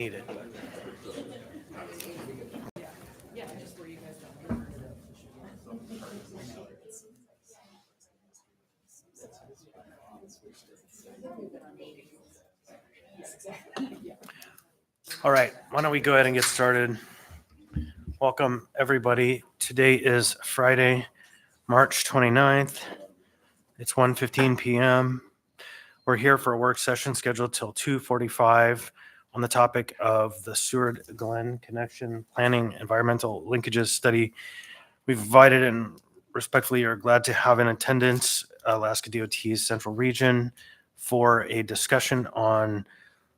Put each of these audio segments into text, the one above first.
needed. All right, why don't we go ahead and get started? Welcome, everybody. Today is Friday, March 29th. It's 1:15 p.m. We're here for a work session scheduled till 2:45 on the topic of the Seward Glen Connection Planning Environmental Linkages Study. We've invited and respectfully are glad to have in attendance Alaska DOT's Central Region for a discussion on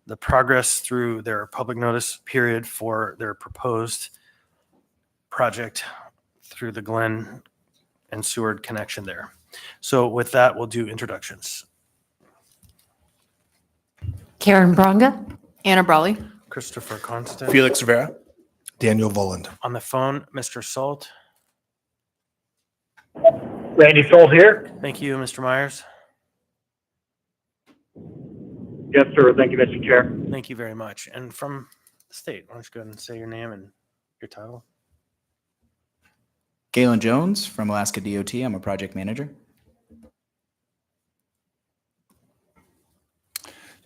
the progress through their public notice period for their proposed project through the Glen and Seward connection there. So with that, we'll do introductions. Karen Bronga. Anna Brawley. Christopher Constant. Felix Rivera. Daniel Voland. On the phone, Mr. Salt. Randy Soul here. Thank you, Mr. Myers. Yes, sir. Thank you, Mr. Chair. Thank you very much. And from the state, why don't you go ahead and say your name and your title? Galen Jones from Alaska DOT. I'm a project manager.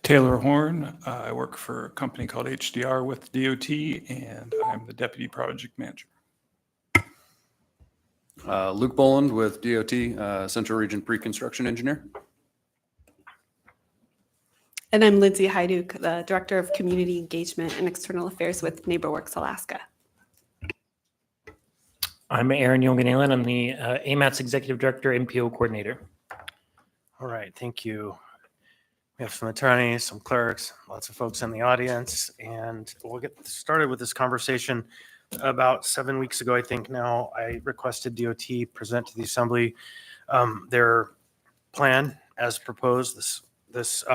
Taylor Horn. I work for a company called HDR with DOT, and I'm the deputy project manager. Luke Boland with DOT, Central Region Pre-Construction Engineer. And I'm Lindsay Hyduk, the Director of Community Engagement and External Affairs with NeighborWorks Alaska. I'm Aaron Yonganalen. I'm the AMATS Executive Director, MPO Coordinator. All right, thank you. We have some attorneys, some clerks, lots of folks in the audience, and we'll get started with this conversation. About 7 weeks ago, I think now, I requested DOT present to the Assembly their plan as proposed, this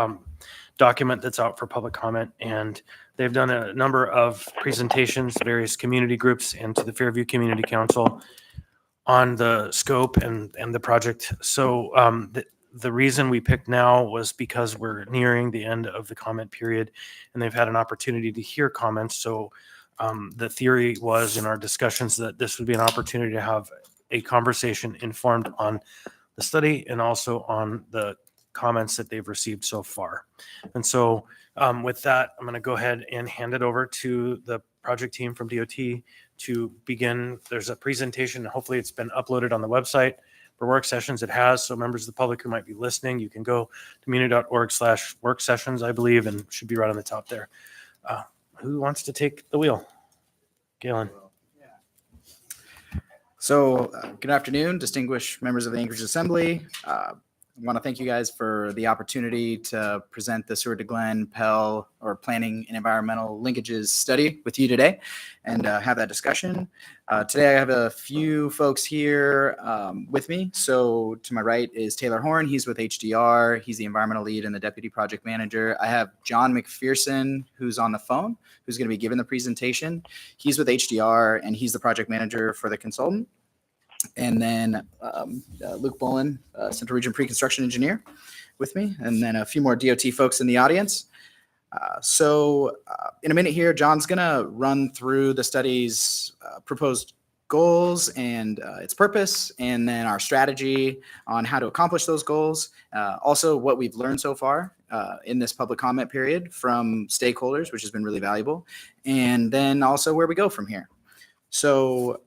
document that's out for public comment, and they've done a number of presentations to various community groups and to the Fairview Community Council on the scope and the project. So the reason we picked now was because we're nearing the end of the comment period, and they've had an opportunity to hear comments. So the theory was in our discussions that this would be an opportunity to have a conversation informed on the study and also on the comments that they've received so far. And so with that, I'm going to go ahead and hand it over to the project team from DOT to begin. There's a presentation. Hopefully it's been uploaded on the website for work sessions. It has. So members of the public who might be listening, you can go to muni.org/worksessions, I believe, and should be right on the top there. Who wants to take the wheel? Galen. So good afternoon, distinguished members of the Anchorage Assembly. I want to thank you guys for the opportunity to present the Seward to Glen PEL or Planning and Environmental Linkages study with you today and have that discussion. Today I have a few folks here with me. So to my right is Taylor Horn. He's with HDR. He's the environmental lead and the deputy project manager. I have John McPherson, who's on the phone, who's going to be giving the presentation. He's with HDR and he's the project manager for the consultant. And then Luke Boland, Central Region Pre-Construction Engineer with me, and then a few more DOT folks in the audience. So in a minute here, John's going to run through the study's proposed goals and its purpose, and then our strategy on how to accomplish those goals. Also, what we've learned so far in this public comment period from stakeholders, which has been really valuable, and then also where we go from here. So,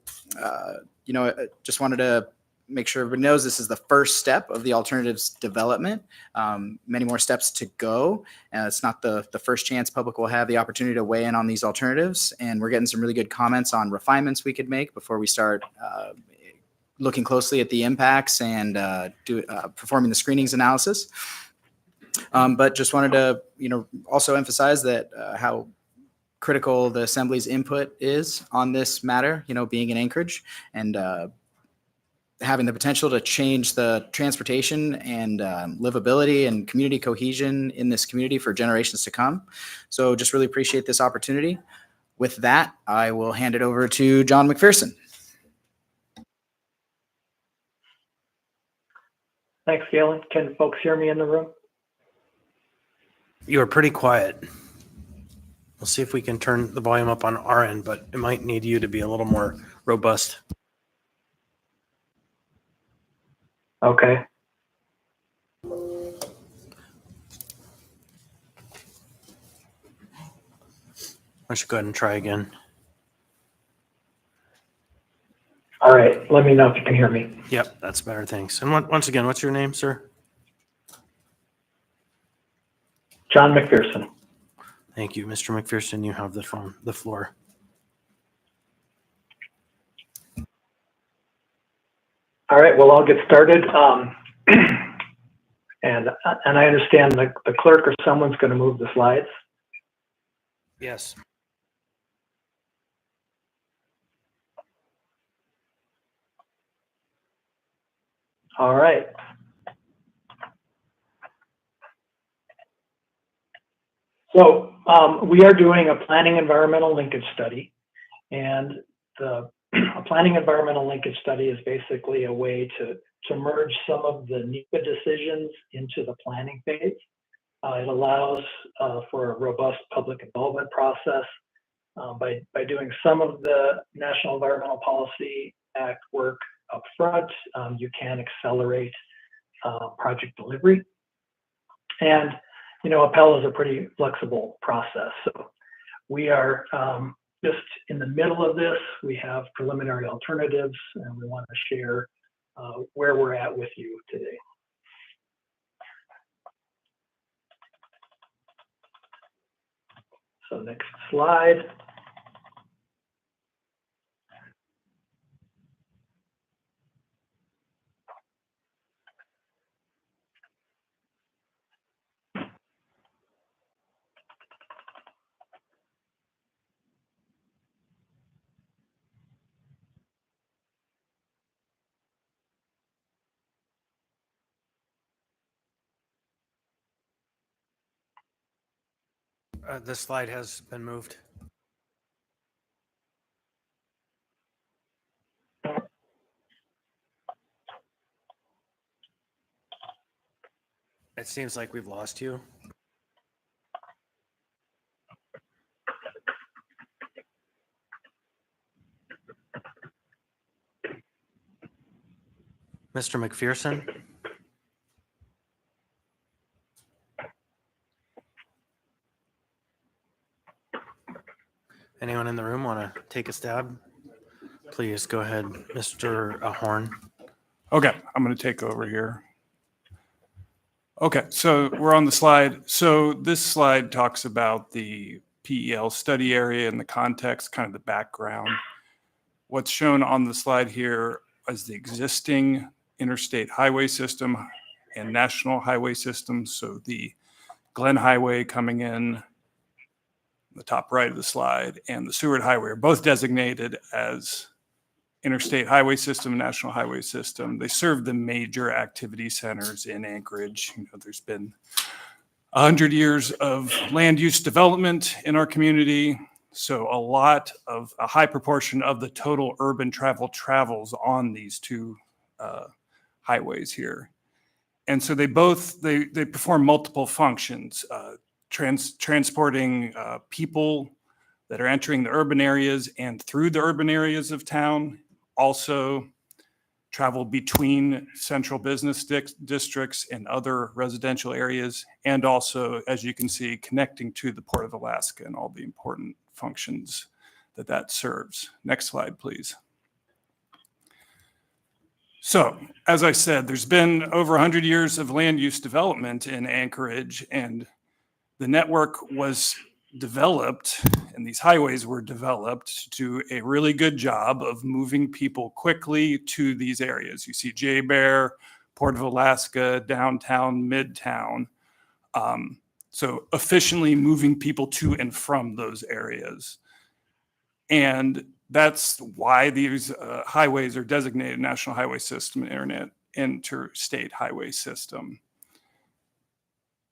I just wanted to make sure everybody knows this is the first step of the alternatives development. Many more steps to go. It's not the first chance public will have the opportunity to weigh in on these alternatives. And we're getting some really good comments on refinements we could make before we start looking closely at the impacts and performing the screenings analysis. But just wanted to, also emphasize that how critical the Assembly's input is on this matter, being in Anchorage and having the potential to change the transportation and livability and community cohesion in this community for generations to come. So just really appreciate this opportunity. With that, I will hand it over to John McPherson. Thanks, Galen. Can folks hear me in the room? You are pretty quiet. We'll see if we can turn the volume up on our end, but it might need you to be a little more robust. Okay. I should go ahead and try again. All right. Let me know if you can hear me. Yep, that's better. Thanks. And once again, what's your name, sir? John McPherson. Thank you. Mr. McPherson, you have the floor. All right. Well, I'll get started. And I understand the clerk or someone's going to move the slides. Yes. All right. So we are doing a planning environmental linkage study, and a planning environmental linkage study is basically a way to merge some of the NEPA decisions into the planning phase. It allows for a robust public involvement process. By doing some of the National Environmental Policy Act work up front, you can accelerate project delivery. And, you know, PEL is a pretty flexible process. So we are just in the middle of this. We have preliminary alternatives, and we want to share where we're at with you today. So next slide. This slide has been moved. It seems like we've lost you. Mr. McPherson? Anyone in the room want to take a stab? Please go ahead, Mr. Horn. Okay, I'm going to take over here. Okay, so we're on the slide. So this slide talks about the PEL study area and the context, kind of the background. What's shown on the slide here is the existing interstate highway system and national highway system. So the Glen Highway coming in the top right of the slide and the Seward Highway are both designated as interstate highway system, national highway system. They serve the major activity centers in Anchorage. You know, there's been 100 years of land use development in our community. So a high proportion of the total urban travel travels on these two highways here. And so they perform multiple functions, transporting people that are entering the urban areas and through the urban areas of town, also travel between central business districts and other residential areas, and also, as you can see, connecting to the Port of Alaska and all the important functions that serves. Next slide, please. So, as I said, there's been over 100 years of land use development in Anchorage, and the network was developed, and these highways were developed to do a really good job of moving people quickly to these areas. You see J-Bear, Port of Alaska, downtown, midtown. So efficiently moving people to and from those areas. And that's why these highways are designated National Highway System and Interstate Highway System.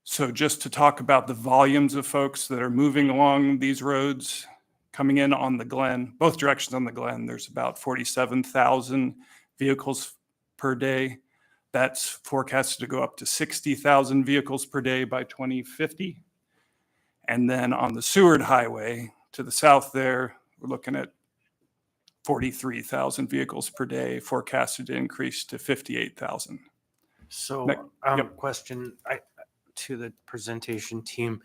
So just to talk about the volumes of folks that are moving along these roads, coming in on the Glen, both directions on the Glen, there's about 47,000 vehicles per day. That's forecasted to go up to 60,000 vehicles per day by 2050. And then on the Seward Highway to the south there, we're looking at 43,000 vehicles per day, forecasted to increase to 58,000. So, Yep. question to the presentation team: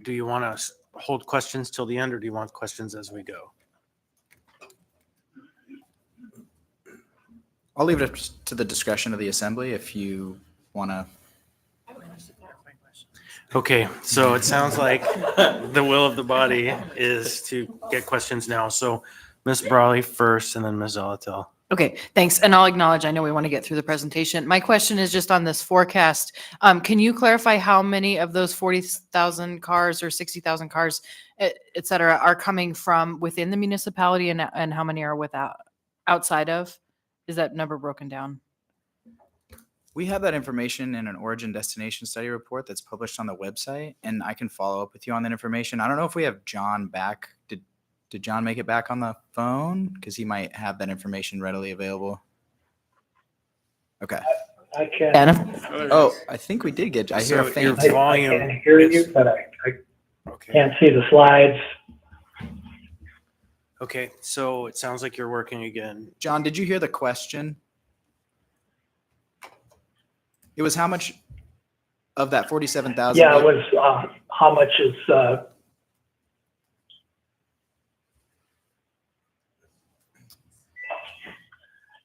do you want to hold questions till the end, or do you want questions as we go? I'll leave it to the discretion of the assembly if you want to. Okay, so it sounds like the will of the body is to get questions now. So Ms. Brawley first, and then Ms. Zalatil. Okay, thanks. And I'll acknowledge, I know we want to get through the presentation. My question is just on this forecast. Can you clarify how many of those 40,000 cars or 60,000 cars, et cetera, are coming from within the municipality and how many are outside of? Is that number broken down? We have that information in an origin destination study report that's published on the website, and I can follow up with you on that information. I don't know if we have John back. Did John make it back on the phone? Because he might have that information readily available. Okay. I can. Anna? Oh, I think we did get. I hear a So faint. your I volume can hear you, is- but I Okay. can't see the slides. Okay, so it sounds like you're working again. John, did you hear the question? It was how much of that 47,000? Yeah, it was how much is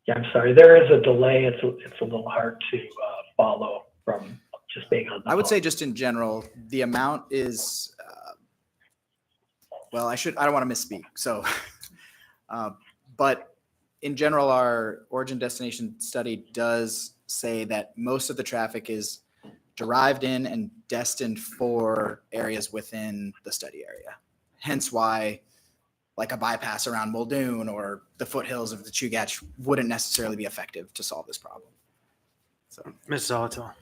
yeah, I'm sorry. There is a delay. It's a little hard to follow from just being on the I would phone. say just in general, the amount is, well, I don't want to misspeak. So, but in general, our origin destination study does say that most of the traffic is derived in and destined for areas within the study area. Hence why like a bypass around Muldoon or the foothills of the Chugach wouldn't necessarily be effective to solve this problem. So. Ms. Zalatil.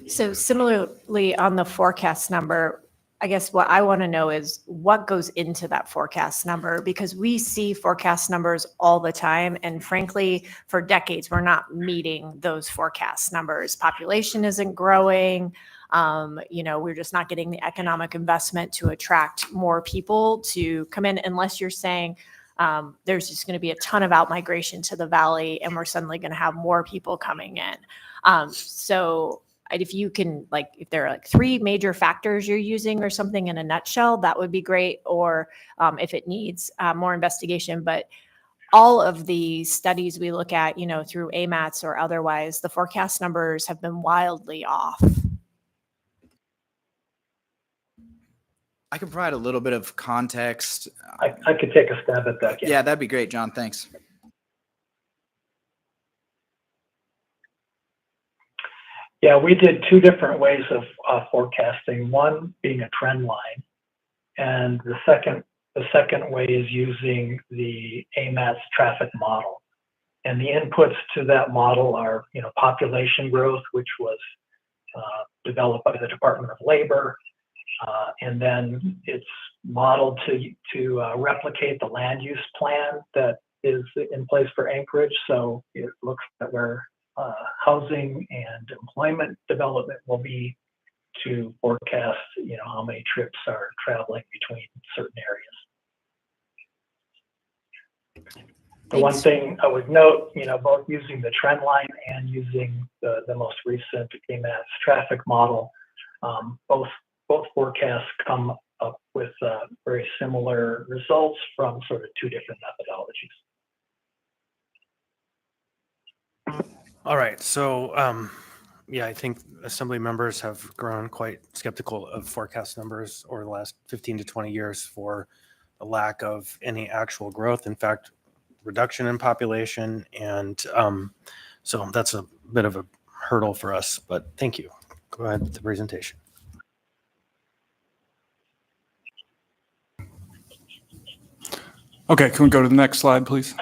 So similarly on the forecast number, I guess what I want to know is what goes into that forecast number, because we see forecast numbers all the time. And frankly, for decades, we're not meeting those forecast numbers. Population isn't growing. We're just not getting the economic investment to attract more people to come in, unless you're saying there's just going to be a ton of outmigration to the valley and we're suddenly going to have more people coming in. So if you can, if there are three major factors you're using or something in a nutshell, that would be great. Or if it needs more investigation, but all of the studies we look at, through AMATs or otherwise, the forecast numbers have been wildly off. I can provide a little bit of context. I could take a stab at that. Yeah, that'd be great, John. Thanks. Yeah, we did two different ways of forecasting. One being a trend line, and the second way is using the AMAT's traffic model. And the inputs to that model are, population growth, which was developed by the Department of Labor, and then it's modeled to replicate the land use plan that is in place for Anchorage. So it looks at where housing and employment development will be to forecast, how many trips are traveling between certain areas. The one thing I would note, both using the trend line and using the most recent AMAT's traffic model, both forecasts come up with very similar results from sort of two different methodologies. All right, so I think assembly members have grown quite skeptical of forecast numbers over the last 15 to 20 years for the lack of any actual growth. In fact, reduction in population. And so that's a bit of a hurdle for us, but thank you. Go ahead with the presentation. Okay, can we go to the next slide, please?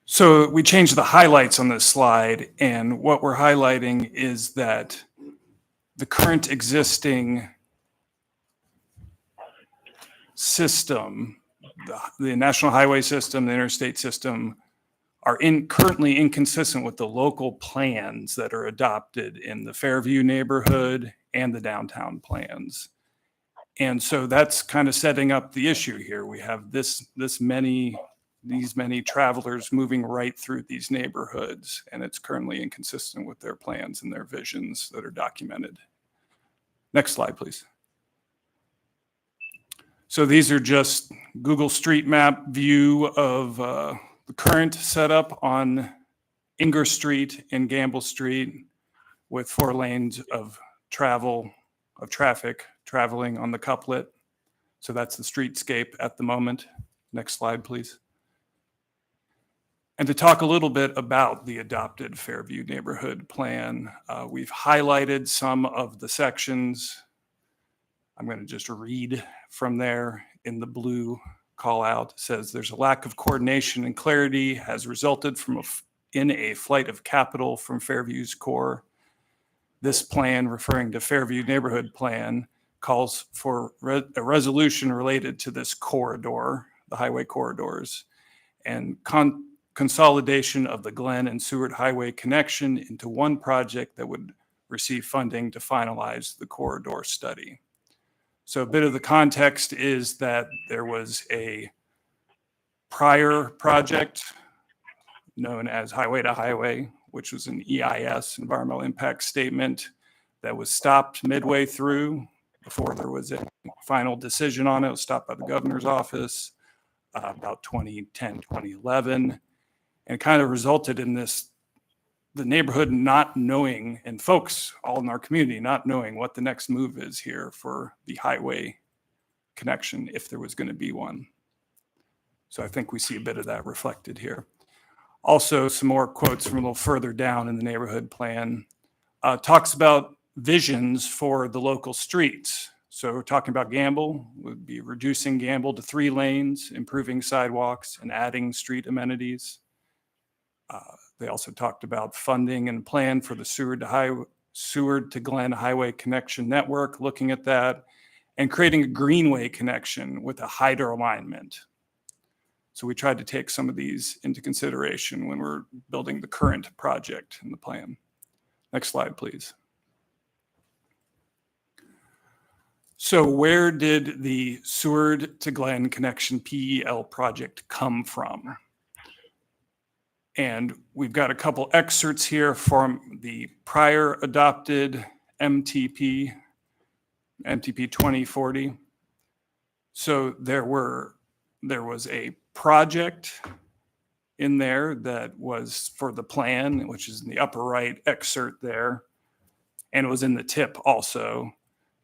So we changed the highlights on this slide, and what we're highlighting is that the current existing system, the national highway system, the interstate system, are currently inconsistent with the local plans that are adopted in the Fairview neighborhood and the downtown plans. And so that's kind of setting up the issue here. We have these many travelers moving right through these neighborhoods, and it's currently inconsistent with their plans and their visions that are documented. Next slide, please. So these are just Google Street Map view of the current setup on Inger Street and Gamble Street, with 4 lanes of traffic traveling on the couplet. So that's the streetscape at the moment. Next slide, please. And to talk a little bit about the adopted Fairview neighborhood plan, we've highlighted some of the sections. I'm going to just read from there in the blue call out. It says there's a lack of coordination and clarity has resulted from in a flight of capital from Fairview's core. This plan, referring to Fairview neighborhood plan, calls for a resolution related to this corridor, the highway corridors, and consolidation of the Glen and Seward Highway connection into one project that would receive funding to finalize the corridor study. So a bit of the context is that there was a prior project known as Highway to Highway, which was an EIS, Environmental Impact Statement, that was stopped midway through before there was a final decision on it. It was stopped by the governor's office about 2010, 2011, and it kind of resulted in the neighborhood not knowing, and folks all in our community not knowing what the next move is here for the highway connection, if there was going to be one. So I think we see a bit of that reflected here. Also, some more quotes from a little further down in the neighborhood plan. Talks about visions for the local streets. So we're talking about Gamble, would be reducing Gamble to 3 lanes, improving sidewalks, and adding street amenities. They also talked about funding and plan for the Seward to Glen Highway Connection Network, looking at that, and creating a greenway connection with a hydro alignment. So we tried to take some of these into consideration when we're building the current project in the plan. Next slide, please. So where did the Seward to Glen Connection PEL project come from? And we've got a couple excerpts here from the prior adopted MTP 2040. So there was a project in there that was for the plan, which is in the upper right excerpt there, and it was in the tip also.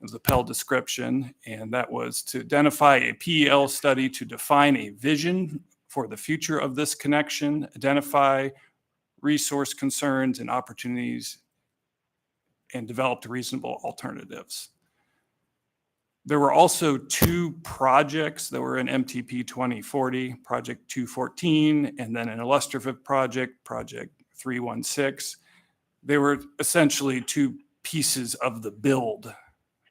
It was the PEL description, and that was to identify a PEL study to define a vision for the future of this connection, identify resource concerns and opportunities, and develop reasonable alternatives. There were also 2 projects that were in MTP 2040, Project 214, and then an illustrative project, Project 316. They were essentially 2 pieces of the build.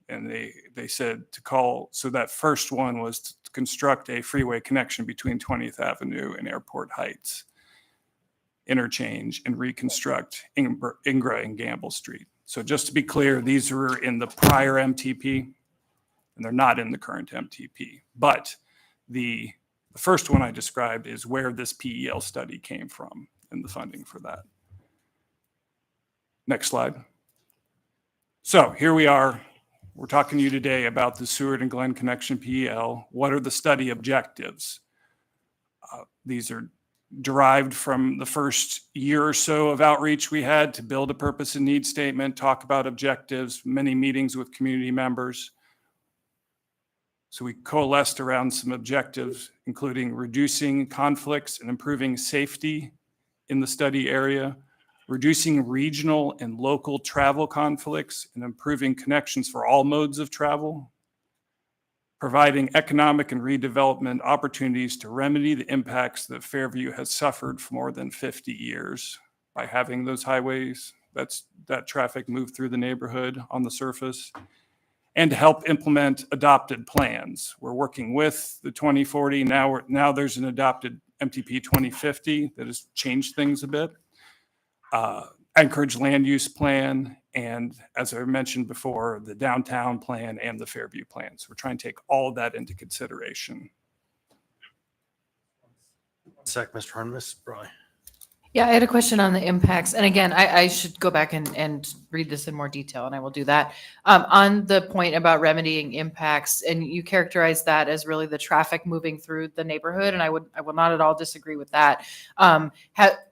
And they said to call, so that first one was to construct a freeway connection between 20th Avenue and Airport Heights, interchange, and reconstruct Ingra and Gamble Street. So just to be clear, these were in the prior MTP, and they're not in the current MTP. But the first one I described is where this PEL study came from and the funding for that. Next slide. So here we are. We're talking to you today about the Seward and Glen Connection PEL. What are the study objectives? These are derived from the first year or so of outreach we had to build a purpose and need statement, talk about objectives, many meetings with community members. So we coalesced around some objectives, including reducing conflicts and improving safety in the study area, reducing regional and local travel conflicts and improving connections for all modes of travel, providing economic and redevelopment opportunities to remedy the impacts that Fairview has suffered for more than 50 years by having those highways, that traffic move through the neighborhood on the surface, and to help implement adopted plans. We're working with the 2040. Now there's an adopted MTP 2050 that has changed things a bit. Anchorage land use plan, and as I mentioned before, the downtown plan and the Fairview plan. So we're trying to take all of that into consideration. Mr. Horn, Ms. Brawley. Yeah, I had a question on the impacts. And again, I should go back and read this in more detail, and I will do that. On the point about remedying impacts, and you characterize that as really the traffic moving through the neighborhood, and I will not at all disagree with that.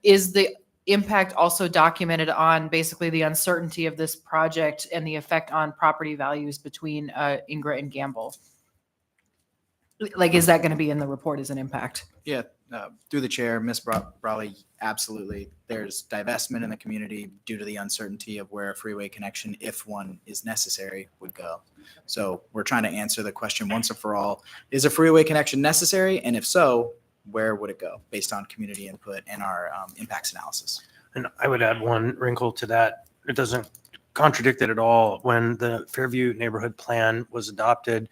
Is the impact also documented on basically the uncertainty of this project and the effect on property values between Ingra and Gamble? Like, is that going to be in the report as an impact? Yeah, through the chair, Ms. Brawley, absolutely. There's divestment in the community due to the uncertainty of where a freeway connection, if one is necessary, would go. So we're trying to answer the question once and for all, is a freeway connection necessary? And if so, where would it go based on community input and our impacts analysis? And I would add one wrinkle to that. It doesn't contradict it at all. When the Fairview Neighborhood Plan was adopted,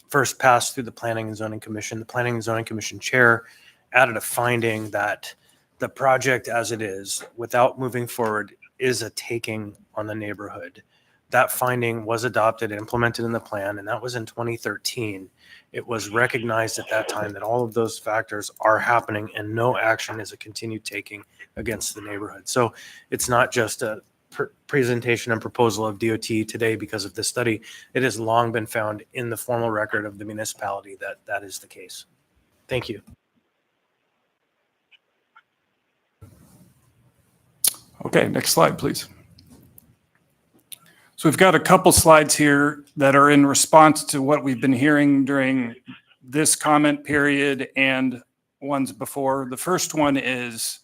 first passed through the Planning and Zoning Commission, the Planning and Zoning Commission chair added a finding that the project as it is, without moving forward, is a taking on the neighborhood. That finding was adopted and implemented in the plan, and that was in 2013. It was recognized at that time that all of those factors are happening and no action is a continued taking against the neighborhood. So it's not just a presentation and proposal of DOT today because of this study. It has long been found in the formal record of the municipality that that is the case. Thank you. Okay, next slide, please. So we've got a couple slides here that are in response to what we've been hearing during this comment period and ones before. The first one is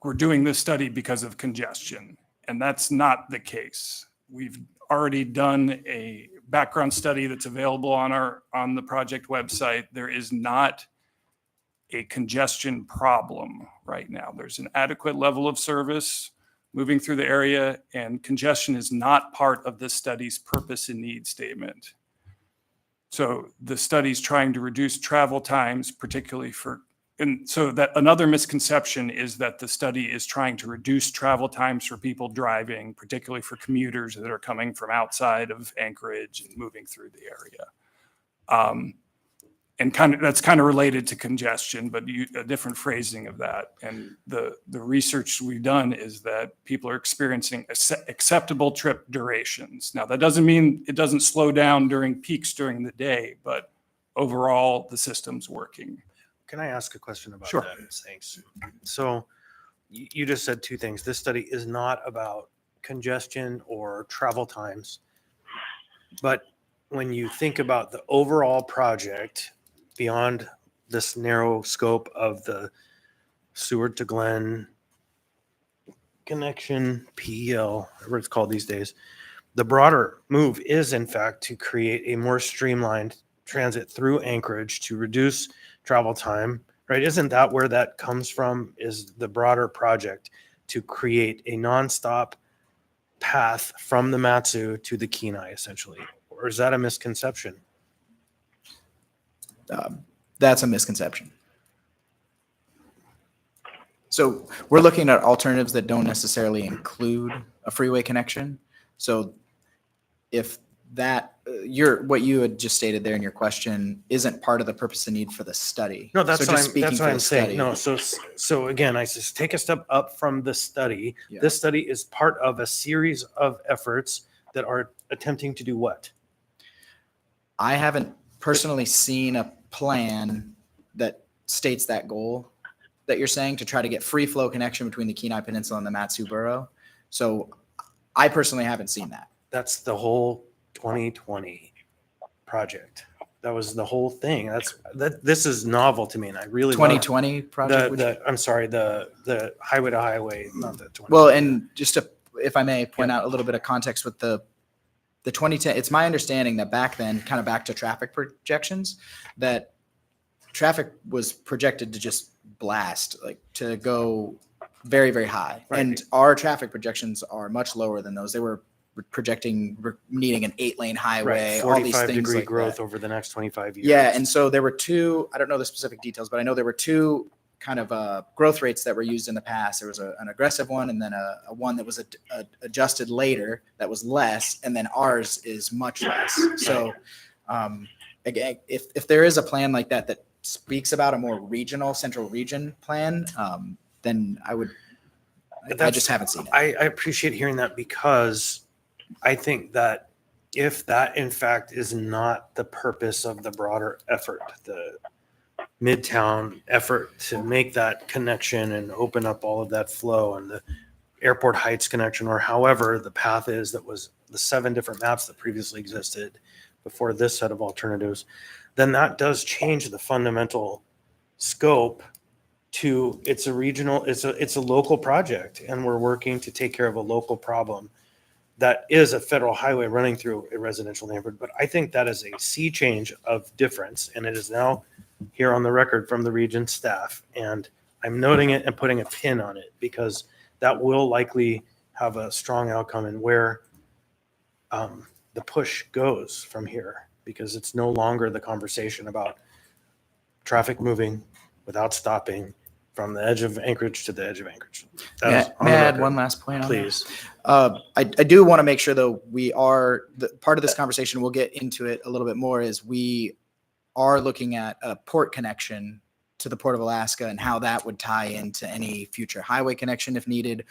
we're doing this study because of congestion, and that's not the case. We've already done a background study that's available on the project website. There is not a congestion problem right now. There's an adequate level of service moving through the area, and congestion is not part of this study's purpose and need statement. So the study's trying to reduce travel times, particularly and so that another misconception is that the study is trying to reduce travel times for people driving, particularly for commuters that are coming from outside of Anchorage and moving through the area. And that's kind of related to congestion, but a different phrasing of that. And the research we've done is that people are experiencing acceptable trip durations. Now, that doesn't mean it doesn't slow down during peaks during the day, but overall, the system's working. Can I ask a question about Sure. that? Thanks. So you just said two things. This study is not about congestion or travel times, but when you think about the overall project beyond this narrow scope of the Seward to Glen connection, PEL, whatever it's called these days, the broader move is in fact to create a more streamlined transit through Anchorage to reduce travel time, right? Isn't that where that comes from, is the broader project to create a nonstop path from the Matsu to the Kenai essentially? Or is that a misconception? That's a misconception. So we're looking at alternatives that don't necessarily include a freeway connection. So if that what you had just stated there in your question isn't part of the purpose and need for the study. No, that's So what just I'm, speaking that's for what the I'm saying. study. No, so again, I just take a step up from the study. Yeah. This study is part of a series of efforts that are attempting to do what? I haven't personally seen a plan that states that goal that you're saying, to try to get free flow connection between the Kenai Peninsula and the Matsu Borough. So I personally haven't seen that. That's the whole 2020 project. That was the whole thing. This is novel to me, and I really love 2020 project. I'm sorry, the highway to highway, not the 20. Well, and just to, if I may point out a little bit of context with the 2010, it's my understanding that back then, kind of back to traffic projections, that traffic was projected to just blast, like to go very, very high. Right. And our traffic projections are much lower than those. They were projecting needing an 8-lane highway, Right, all these 45 things degree like growth that. over the next 25 years. Yeah, and so there were two, I don't know the specific details, but I know there were two kind of growth rates that were used in the past. There was an aggressive one and then a one that was adjusted later that was less, and then ours is much less. So again, if there is a plan like that that speaks about a more regional, central region plan, then I just haven't seen it. I appreciate hearing that, because I think that if that in fact is not the purpose of the broader effort, the Midtown effort to make that connection and open up all of that flow, and the Airport Heights connection, or however the path is, that was the 7 different maps that previously existed before this set of alternatives, then that does change the fundamental scope to it's a regional, it's a local project, and we're working to take care of a local problem that is a federal highway running through a residential neighborhood. But I think that is a sea change of difference, and it is now here on the record from the region staff, and I'm noting it and putting a pin on it, because that will likely have a strong outcome in where the push goes from here, because it's no longer the conversation about traffic moving without stopping from the edge of Anchorage to the edge of Anchorage. That is on May the I add record. one last point on that? Please. I do want to make sure, though, part of this conversation, we'll get into it a little bit more, is we are looking at a port connection to the Port of Alaska and how that would tie into any future highway connection if needed,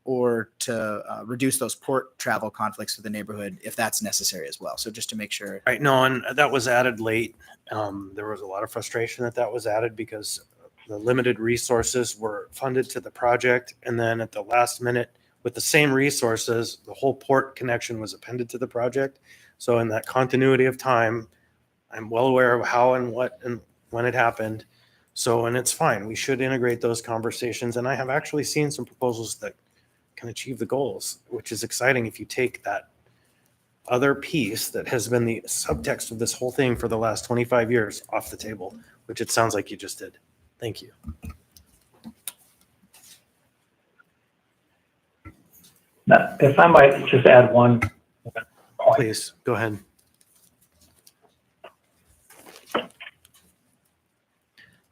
or to reduce those port travel conflicts with the neighborhood if that's necessary as well. So just to make sure. Right. No, and that was added late. There was a lot of frustration that was added because the limited resources were funded to the project. And then at the last minute, with the same resources, the whole port connection was appended to the project. So in that continuity of time, I'm well aware of how and what and when it happened. So, and it's fine. We should integrate those conversations. And I have actually seen some proposals that can achieve the goals, which is exciting if you take that other piece that has been the subtext of this whole thing for the last 25 years off the table, which it sounds like you just did. Thank you. Now, if I might just add one point. Please, go ahead.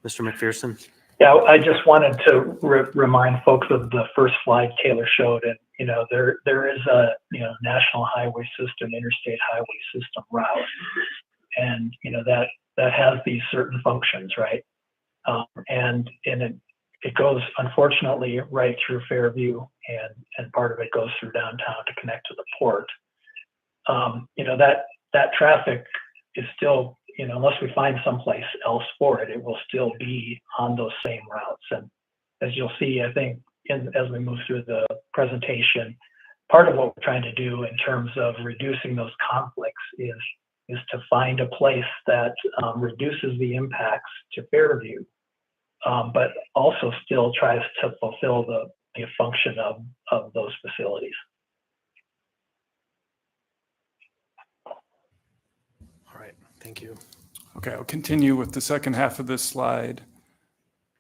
Mr. McPherson? Yeah, I just wanted to remind folks of the first slide Taylor showed, and there is a national highway system, interstate highway system route, and that has these certain functions, right? And it goes, unfortunately, right through Fairview, and part of it goes through downtown to connect to the port. That traffic is still, unless we find someplace else for it, it will still be on those same routes. And as you'll see, I think as we move through the presentation, part of what we're trying to do in terms of reducing those conflicts is to find a place that reduces the impacts to Fairview, but also still tries to fulfill the function of those facilities. All right, thank you. Okay, I'll continue with the second half of this slide.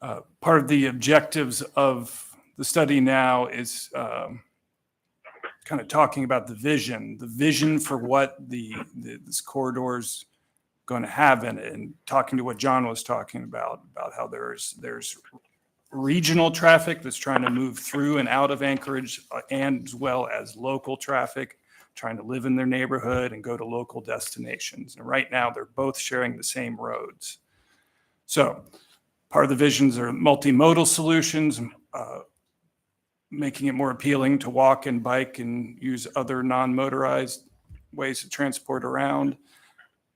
Part of the objectives of the study now is kind of talking about the vision for what this corridor's going to have in it, and talking to what John was talking about how there's regional traffic that's trying to move through and out of Anchorage, and as well as local traffic trying to live in their neighborhood and go to local destinations. And right now they're both sharing the same roads. So part of the visions are multimodal solutions, making it more appealing to walk and bike and use other non-motorized ways to transport around.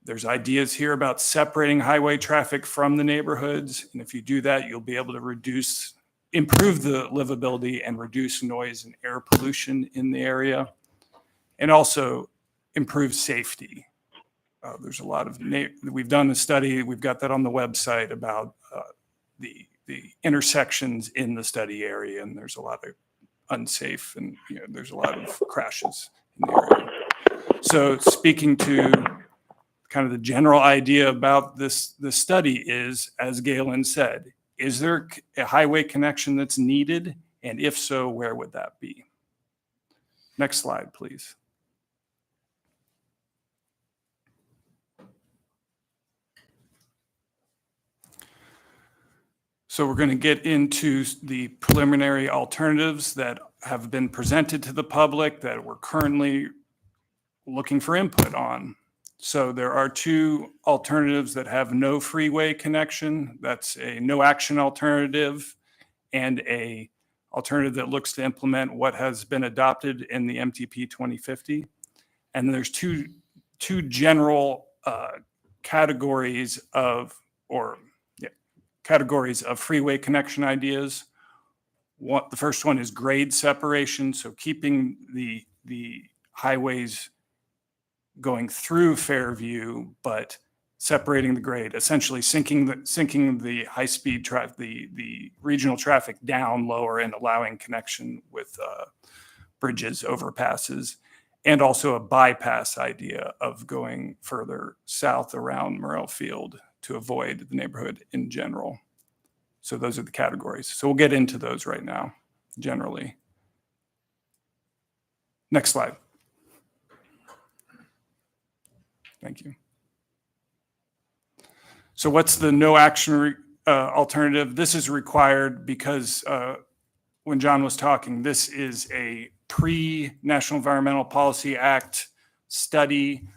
There's ideas here about separating highway traffic from the neighborhoods. And if you do that, you'll be able to improve the livability and reduce noise and air pollution in the area, and also improve safety. There's a lot of, we've done a study, we've got that on the website about the intersections in the study area, and there's a lot of unsafe, and there's a lot of crashes in the area. So speaking to kind of the general idea about this study is, as Galen said, is there a highway connection that's needed? And if so, where would that be? Next slide, please. So we're going to get into the preliminary alternatives that have been presented to the public that we're currently looking for input on. So there are two alternatives that have no freeway connection. That's a no action alternative and a alternative that looks to implement what has been adopted in the MTP 2050. And there's two general categories of freeway connection ideas. The first one is grade separation, so keeping the highways going through Fairview, but separating the grade, essentially sinking the high-speed traffic, the regional traffic down lower and allowing connection with bridges, overpasses, and also a bypass idea of going further south around Morrell Field to avoid the neighborhood in general. So those are the categories. So we'll get into those right now, generally. Next slide. Thank you. So what's the no action alternative? This is required because when John was talking, this is a pre-National Environmental Policy Act study.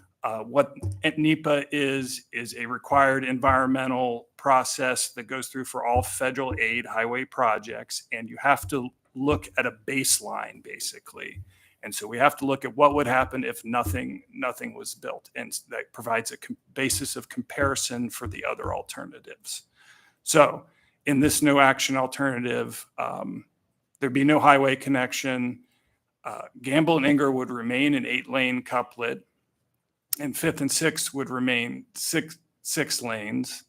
What NEPA is a required environmental process that goes through for all federal aid highway projects. And you have to look at a baseline, basically. And so we have to look at what would happen if nothing was built. And that provides a basis of comparison for the other alternatives. So in this no action alternative, there'd be no highway connection. Gamble and Inger would remain an 8-lane couplet, and 5th and 6th would remain six lanes.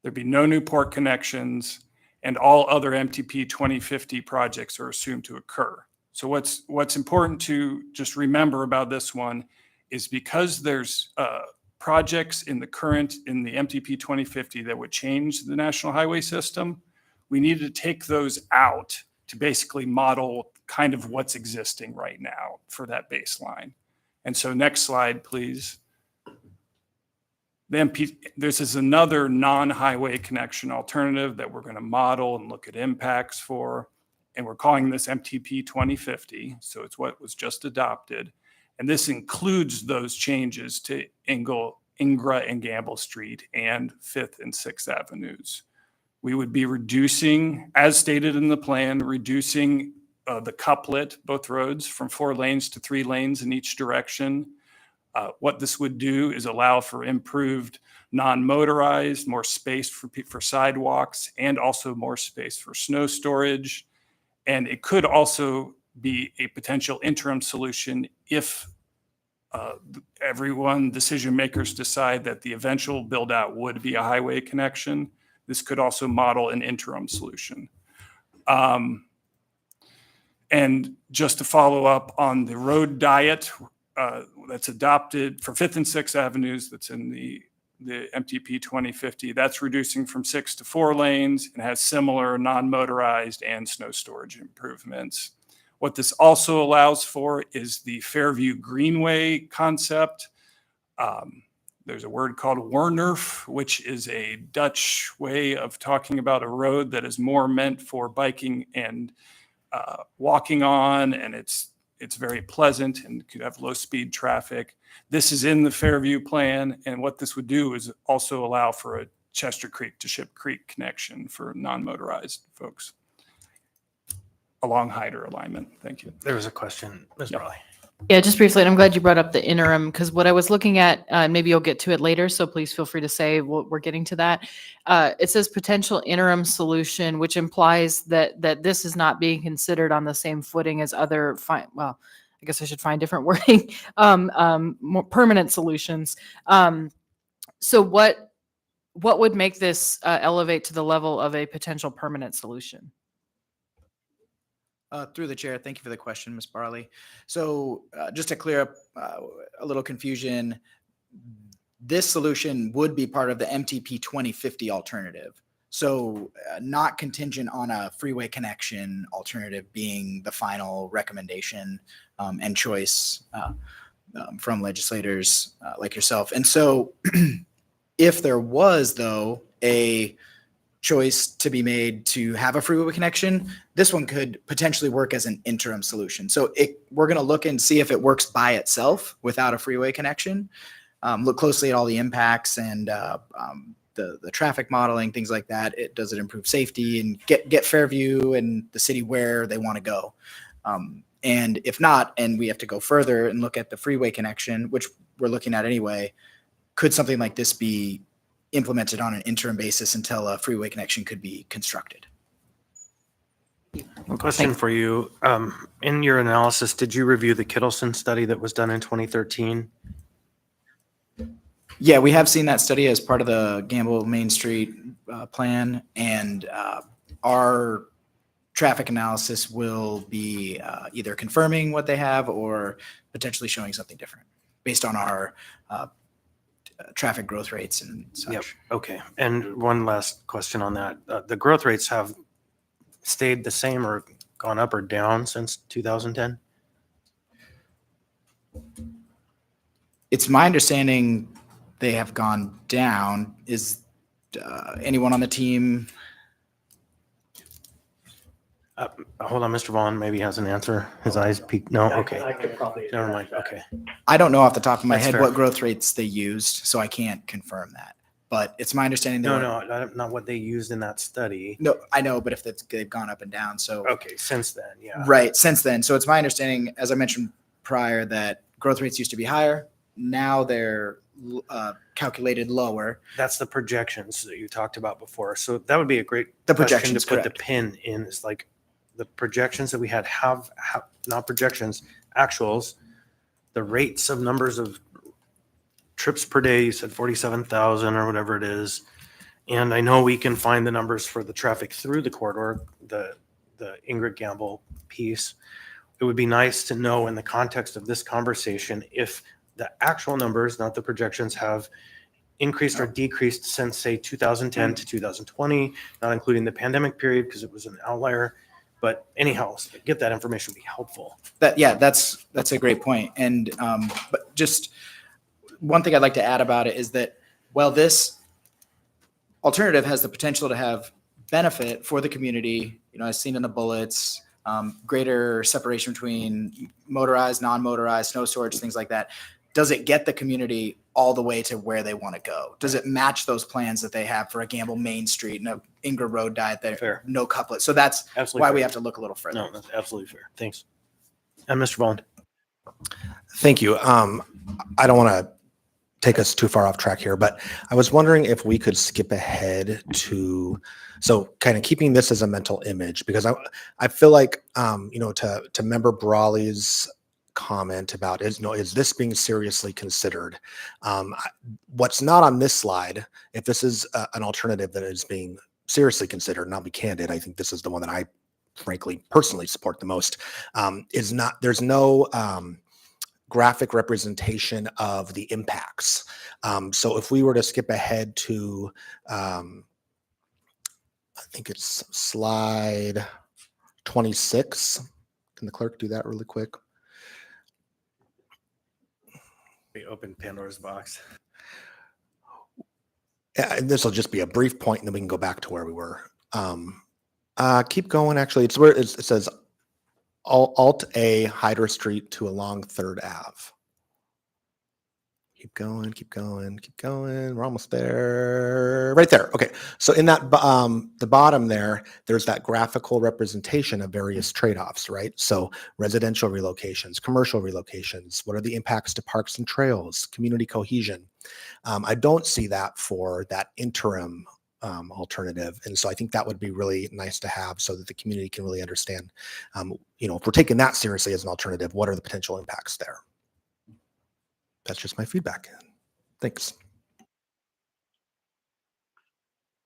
There'd be no new port connections, and all other MTP 2050 projects are assumed to occur. So what's important to just remember about this one is because there's projects in the MTP 2050 that would change the national highway system, we needed to take those out to basically model kind of what's existing right now for that baseline. And so next slide, please. This is another non-highway connection alternative that we're going to model and look at impacts for. And we're calling this MTP 2050. So it's what was just adopted. And this includes those changes to Ingra and Gamble Street and 5th and 6th Avenues. We would be reducing, as stated in the plan, reducing the couplet, both roads, from 4 lanes to 3 lanes in each direction. What this would do is allow for improved non-motorized, more space for sidewalks, and also more space for snow storage. And it could also be a potential interim solution if decision makers decide that the eventual build out would be a highway connection. This could also model an interim solution. And just to follow up on the road diet that's adopted for 5th and 6th Avenues, that's in the MTP 2050, that's reducing from 6 to 4 lanes and has similar non-motorized and snow storage improvements. What this also allows for is the Fairview Greenway concept. There's a word called Warnerf, which is a Dutch way of talking about a road that is more meant for biking and walking on, and it's very pleasant and could have low speed traffic. This is in the Fairview plan, and what this would do is also allow for a Chester Creek to Ship Creek connection for non-motorized folks along Hyder alignment. Thank you. There was a question, Ms. Raleigh. Yeah, just briefly, and I'm glad you brought up the interim, because what I was looking at, and maybe you'll get to it later, so please feel free to say we're getting to that. It says potential interim solution, which implies that this is not being considered on the same footing as other, well, I guess I should find different wording, more permanent solutions. So what would make this elevate to the level of a potential permanent solution? Through the chair, thank you for the question, Ms. Barley. So just to clear up a little confusion, this solution would be part of the MTP 2050 alternative. So not contingent on a freeway connection alternative being the final recommendation and choice from legislators like yourself. And so if there was, though, a choice to be made to have a freeway connection, this one could potentially work as an interim solution. So we're going to look and see if it works by itself without a freeway connection. Look closely at all the impacts and the traffic modeling, things like that. Does it improve safety and get Fairview and the city where they want to go? And if not, and we have to go further and look at the freeway connection, which we're looking at anyway, could something like this be implemented on an interim basis until a freeway connection could be constructed? Question for you. In your analysis, did you review the Kittleson study that was done in 2013? Yeah, we have seen that study as part of the Gamble Main Street plan, and our traffic analysis will be either confirming what they have or potentially showing something different based on our traffic growth rates and such. Yep. Okay. And one last question on that. The growth rates have stayed the same or gone up or down since 2010? It's my understanding they have gone down. Is anyone on the team? Hold on, Mr. Vaughn maybe has an answer. His eyes peaked. No, I okay. could probably. Never mind. Okay. I don't know off the top of my That's head fair. what growth rates they used, so I can't confirm that. But it's my understanding. No, not what they used in that study. No, I know, but if they've gone up and down, so Okay, since then, yeah. right since then. So it's my understanding, as I mentioned prior, that growth rates used to be higher. Now they're calculated lower. That's the projections that you talked about before. So that would be a great The question projections, to put the correct. pin in. Is like the projections that we had have not projections, actuals, the rates of numbers of trips per day. You said 47,000 or whatever it is. And I know we can find the numbers for the traffic through the corridor, the Ingrid Gamble piece. It would be nice to know in the context of this conversation if the actual numbers, not the projections, have increased or decreased since, say, 2010 to 2020, not including the pandemic period because it was an outlier. But anyhow, get that information would be helpful. That's a great point. And but just one thing I'd like to add about it is that while this alternative has the potential to have benefit for the community, as seen in the bullets, greater separation between motorized, non-motorized, snow storage, things like that. Does it get the community all the way to where they want to go? Does it match those plans that they have for a Gamble Main Street and a Ingra Road diet there? Fair. No couplet. So that's Absolutely why fair. we have to look a little further. No, that's absolutely fair. Thanks. And Mr. Vaughn. Thank you. I don't want to take us too far off track here, but I was wondering if we could skip ahead to, so kind of keeping this as a mental image, because I feel like, to member Brawley's comment about is this being seriously considered? What's not on this slide, if this is an alternative that is being seriously considered, and I'll be candid, I think this is the one that I frankly personally support the most, there's no graphic representation of the impacts. So if we were to skip ahead to, I think it's slide 26. Can the clerk do that really quick? We opened Pandora's box. Yeah, and this will just be a brief point, and then we can go back to where we were. Keep going. Actually, it's where it says Alt A Hyder Street to along 3rd Ave. Keep going, keep going, keep going. We're almost there. Right there. Okay. So in that the bottom there's that graphical representation of various trade-offs, right? So residential relocations, commercial relocations, what are the impacts to parks and trails, community cohesion? I don't see that for that interim alternative. And so I think that would be really nice to have so that the community can really understand, if we're taking that seriously as an alternative, what are the potential impacts there? That's just my feedback. Thanks.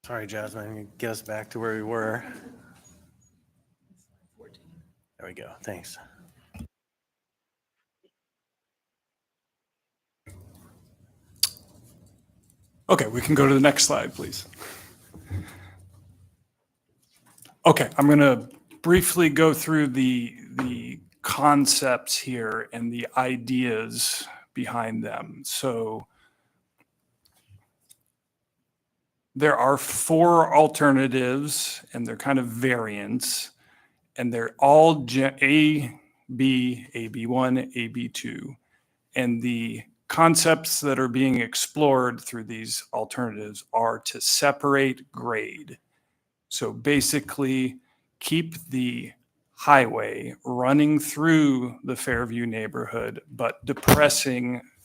Sorry, Jasmine. Get us back to where we were. There we go. Thanks. Okay, we can go to the next slide, please. Okay, I'm going to briefly go through the concepts here and the ideas behind them. So there are 4 alternatives, and they're kind of variants, and they're all A, B, AB1, AB2. And the concepts that are being explored through these alternatives are to separate grade. So basically, keep the highway running through the Fairview neighborhood, but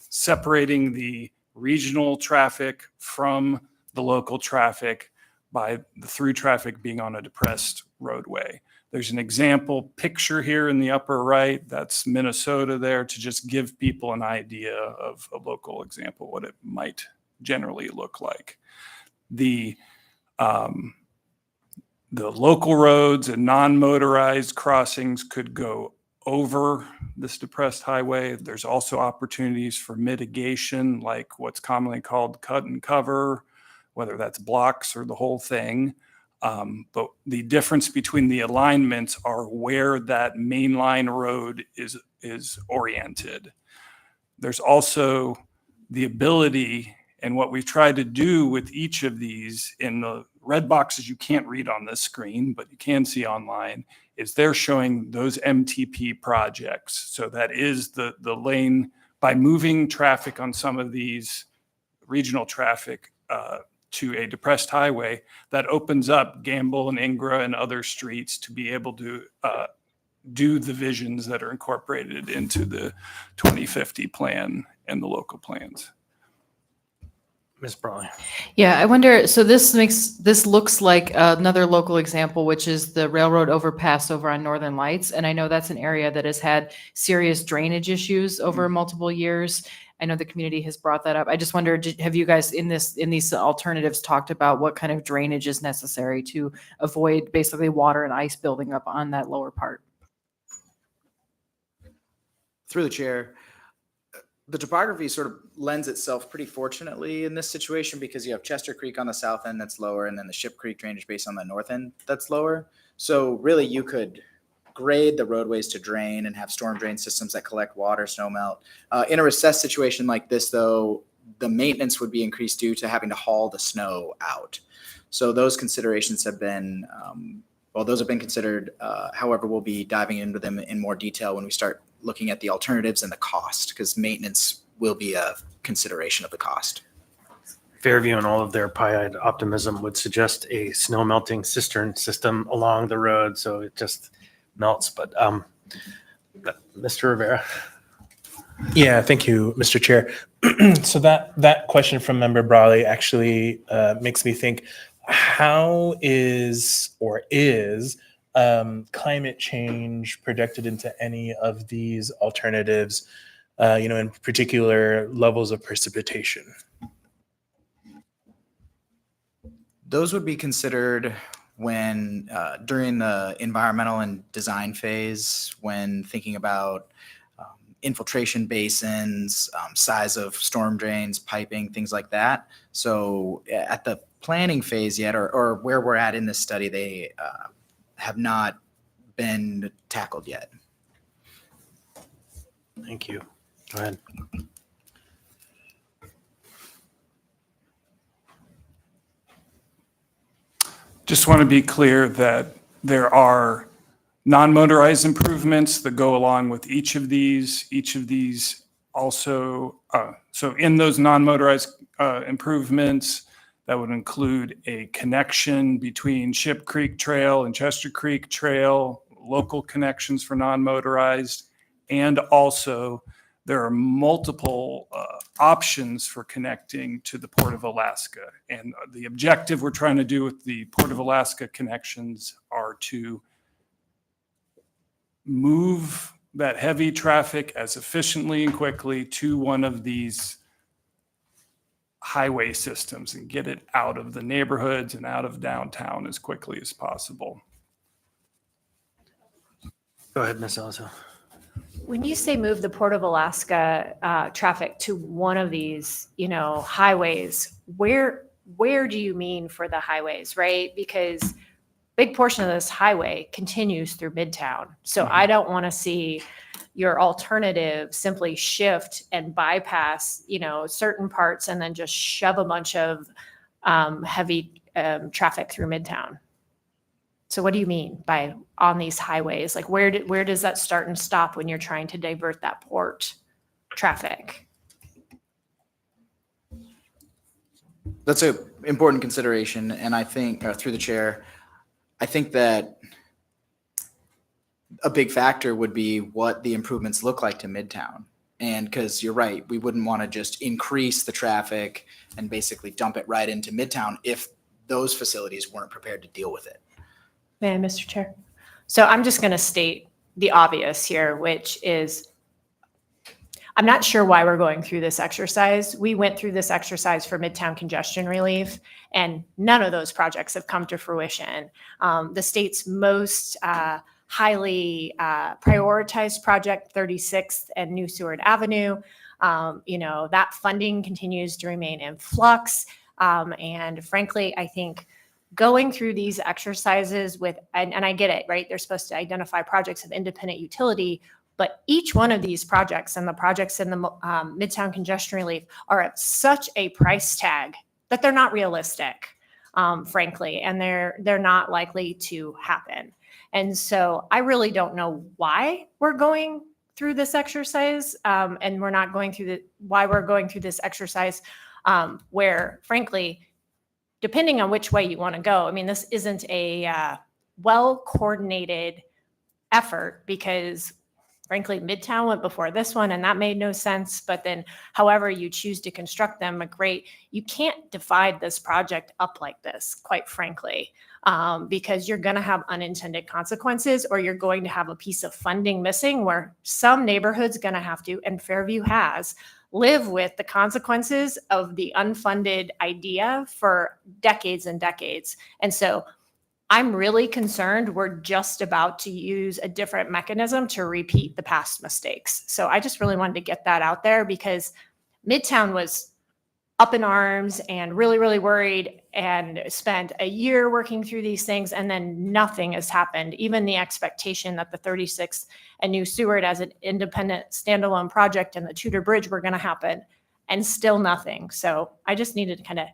separating the regional traffic from the local traffic by the through traffic being on a depressed roadway. There's an example picture here in the upper right. That's Minnesota there, to just give people an idea of a local example, what it might generally look like. The local roads and non-motorized crossings could go over this depressed highway. There's also opportunities for mitigation, like what's commonly called cut and cover, whether that's blocks or the whole thing. But the difference between the alignments are where that mainline road is oriented. There's also the ability, and what we've tried to do with each of these in the red boxes you can't read on this screen, but you can see online, is they're showing those MTP projects. So that is the lane, by moving traffic on some of these regional traffic to a depressed highway, that opens up Gamble and Ingra and other streets to be able to do the visions that are incorporated into the 2050 plan and the local plans. Ms. Brawley. Yeah, I wonder, so this looks like another local example, which is the railroad overpass over on Northern Lights. And I know that's an area that has had serious drainage issues over multiple years. I know the community has brought that up. I just wonder, have you guys in these alternatives talked about what kind of drainage is necessary to avoid basically water and ice building up on that lower part? Through the chair, the topography sort of lends itself pretty fortunately in this situation, because you have Chester Creek on the south end that's lower, and then the Ship Creek drainage basin on the north end that's lower. So really you could grade the roadways to drain and have storm drain systems that collect water, snow melt. In a recessed situation like this, though, the maintenance would be increased due to having to haul the snow out. So those considerations have been, those have been considered. However, we'll be diving into them in more detail when we start looking at the alternatives and the cost, because maintenance will be a consideration of the cost. Fairview and all of their pie-eyed optimism would suggest a snow melting cistern system along the road, so it just melts. But Mr. Rivera. Yeah, thank you, Mr. Chair. So that question from Member Brawley actually makes me think, how is climate change projected into any of these alternatives, in particular levels of precipitation? Those would be considered when during the environmental and design phase, when thinking about infiltration basins, size of storm drains, piping, things like that. So at the planning phase yet, or where we're at in this study, they have not been tackled yet. Thank you. Go ahead. Just want to be clear that there are non-motorized improvements that go along with each of these. Each of these also, so in those non-motorized improvements, that would include a connection between Ship Creek Trail and Chester Creek Trail, local connections for non-motorized, and also there are multiple options for connecting to the Port of Alaska. And the objective we're trying to do with the Port of Alaska connections are to move that heavy traffic as efficiently and quickly to one of these highway systems and get it out of the neighborhoods and out of downtown as quickly as possible. Go ahead, Ms. Elzo. When you say move the Port of Alaska traffic to one of these, highways, where do you mean for the highways, right? Because big portion of this highway continues through Midtown. So I don't want to see your alternative simply shift and bypass, certain parts and then just shove a bunch of heavy traffic through Midtown. So what do you mean by on these highways? Like where does that start and stop when you're trying to divert that port traffic? That's an important consideration, and I think, through the chair, I think that a big factor would be what the improvements look like to Midtown. And because you're right, we wouldn't want to just increase the traffic and basically dump it right into Midtown if those facilities weren't prepared to deal with it. May I, Mr. Chair? So I'm just going to state the obvious here, which is I'm not sure why we're going through this exercise. We went through this exercise for Midtown congestion relief, and none of those projects have come to fruition. The state's most highly prioritized project, 36th and New Seward Avenue, that funding continues to remain in flux. And frankly, I think going through these exercises and I get it, right? They're supposed to identify projects of independent utility, but each one of these projects and the projects in the Midtown congestion relief are at such a price tag that they're not realistic, frankly, and they're not likely to happen. And so I really don't know why we're going through this exercise, and we're not going through why we're going through this exercise where, frankly, depending on which way you want to go, I mean, this isn't a well-coordinated effort because, frankly, Midtown went before this one, and that made no sense. But then however you choose to construct them, you can't divide this project up like this, quite frankly, because you're going to have unintended consequences, or you're going to have a piece of funding missing where some neighborhood's going to have to, and Fairview has, live with the consequences of the unfunded idea for decades and decades. And so I'm really concerned we're just about to use a different mechanism to repeat the past mistakes. So I just really wanted to get that out there because Midtown was up in arms and really, really worried and spent a year working through these things, and then nothing has happened. Even the expectation that the 36th and New Seward as an independent standalone project and the Tudor Bridge were going to happen, and still nothing. So I just needed to kind of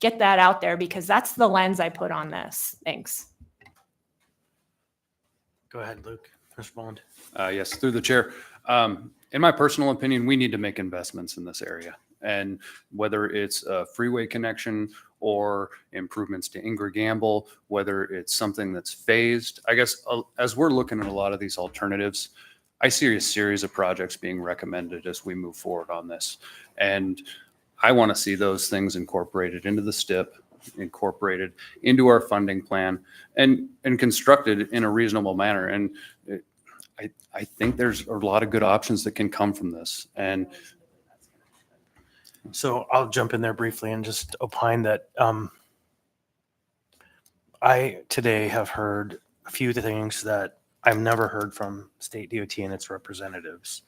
get that out there because that's the lens I put on this. Thanks. Go ahead, Luke. Mr. Bond. Yes, through the chair. In my personal opinion, we need to make investments in this area. And whether it's a freeway connection or improvements to Ingra Gamble, whether it's something that's phased, I guess as we're looking at a lot of these alternatives, I see a series of projects being recommended as we move forward on this. And I want to see those things incorporated into the STIP, incorporated into our funding plan, and constructed in a reasonable manner. And I think there's a lot of good options that can come from this. And so I'll jump in there briefly and just opine that I today have heard a few things that I've never heard from State DOT and its representatives.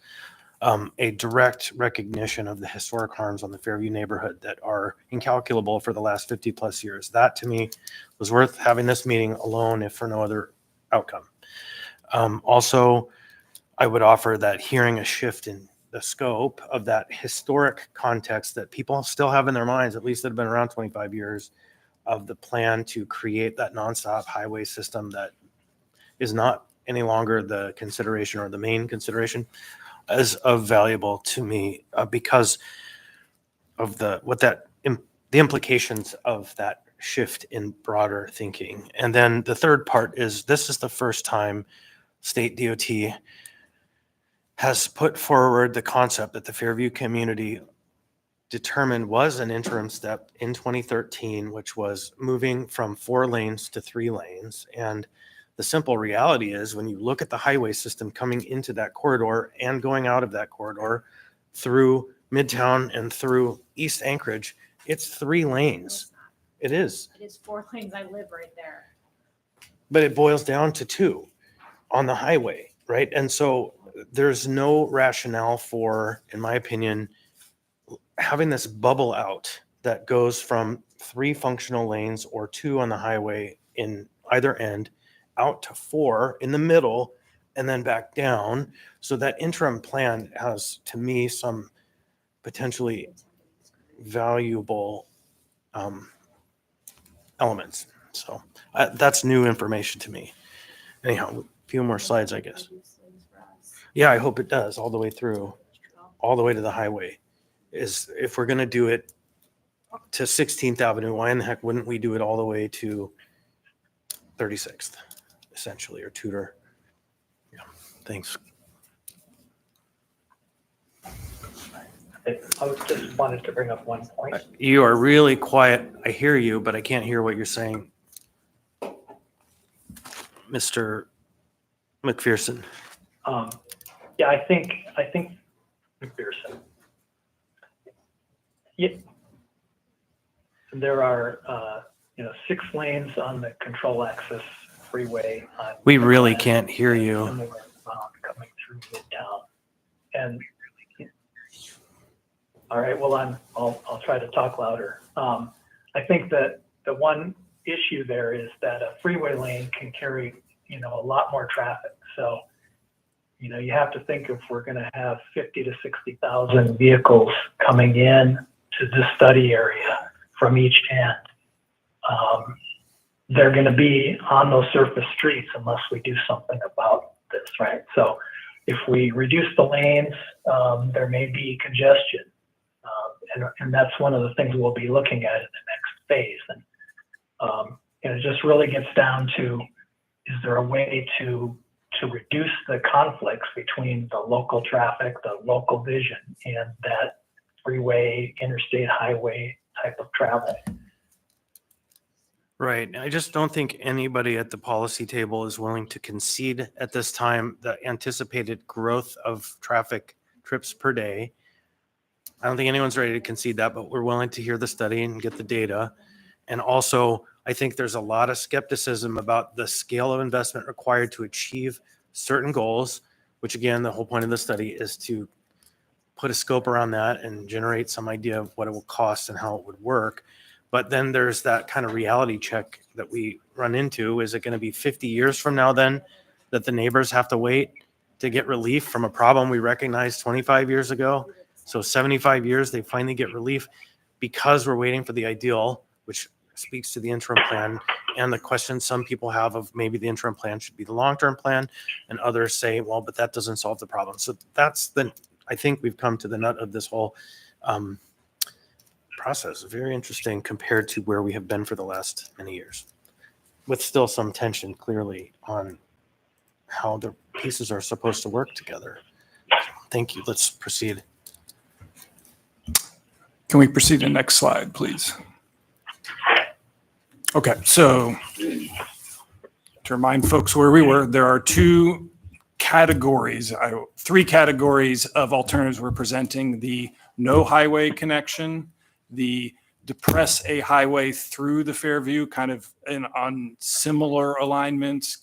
A direct recognition of the historic harms on the Fairview neighborhood that are incalculable for the last 50 plus years. That to me was worth having this meeting alone, if for no other outcome. Also, I would offer that hearing a shift in the scope of that historic context that people still have in their minds, at least that have been around 25 years, of the plan to create that nonstop highway system that is not any longer the consideration or the main consideration, as of valuable to me because of the implications of that shift in broader thinking. And then the third part is this is the first time State DOT has put forward the concept that the Fairview community determined was an interim step in 2013, which was moving from 4 lanes to 3 lanes. And the simple reality is when you look at the highway system coming into that corridor and going out of that corridor through Midtown and through East Anchorage, it's 3 lanes. It is. It is 4 lanes. I live right there. But it boils down to 2 on the highway, right? And so there's no rationale for, in my opinion, having this bubble out that goes from 3 functional lanes or 2 on the highway in either end out to 4 in the middle and then back down. So that interim plan has, to me, some potentially valuable elements. So that's new information to me. Anyhow, a few more slides, I guess. Yeah, I hope it does all the way through, all the way to the highway. Is if we're going to do it to 16th Avenue, why in the heck wouldn't we do it all the way to 36th, essentially, or Tudor? Yeah, thanks. I just wanted to bring up one point. You are really quiet. I hear you, but I can't hear what you're saying. Mr. McPherson. Yeah, I think McPherson. Yeah, there are 6 lanes on the control axis freeway. We really can't hear you. Coming through Midtown, and all right, well, I'll try to talk louder. I think that the one issue there is that a freeway lane can carry a lot more traffic. So you have to think if we're going to have 50 to 60,000 vehicles coming in to this study area from each end, they're going to be on those surface streets unless we do something about this, right? So if we reduce the lanes, there may be congestion. And that's one of the things we'll be looking at in the next phase. And it just really gets down to, is there a way to reduce the conflicts between the local traffic, the local vision, and that freeway, interstate highway type of travel? Right. I just don't think anybody at the policy table is willing to concede at this time the anticipated growth of traffic trips per day. I don't think anyone's ready to concede that, but we're willing to hear the study and get the data. And also, I think there's a lot of skepticism about the scale of investment required to achieve certain goals, which again, the whole point of the study is to put a scope around that and generate some idea of what it will cost and how it would work. But then there's that kind of reality check that we run into. Is it going to be 50 years from now then that the neighbors have to wait to get relief from a problem we recognized 25 years ago? So 75 years, they finally get relief because we're waiting for the ideal, which speaks to the interim plan and the question some people have of maybe the interim plan should be the long-term plan, and others say, well, but that doesn't solve the problem. So I think we've come to the nut of this whole process. Very interesting compared to where we have been for the last many years, with still some tension clearly on how the pieces are supposed to work together. Thank you. Let's proceed. Can we proceed to the next slide, please? Okay, so to remind folks where we were, there are 3 categories of alternatives we're presenting: the no highway connection, the depress a highway through the Fairview, kind of on similar alignments,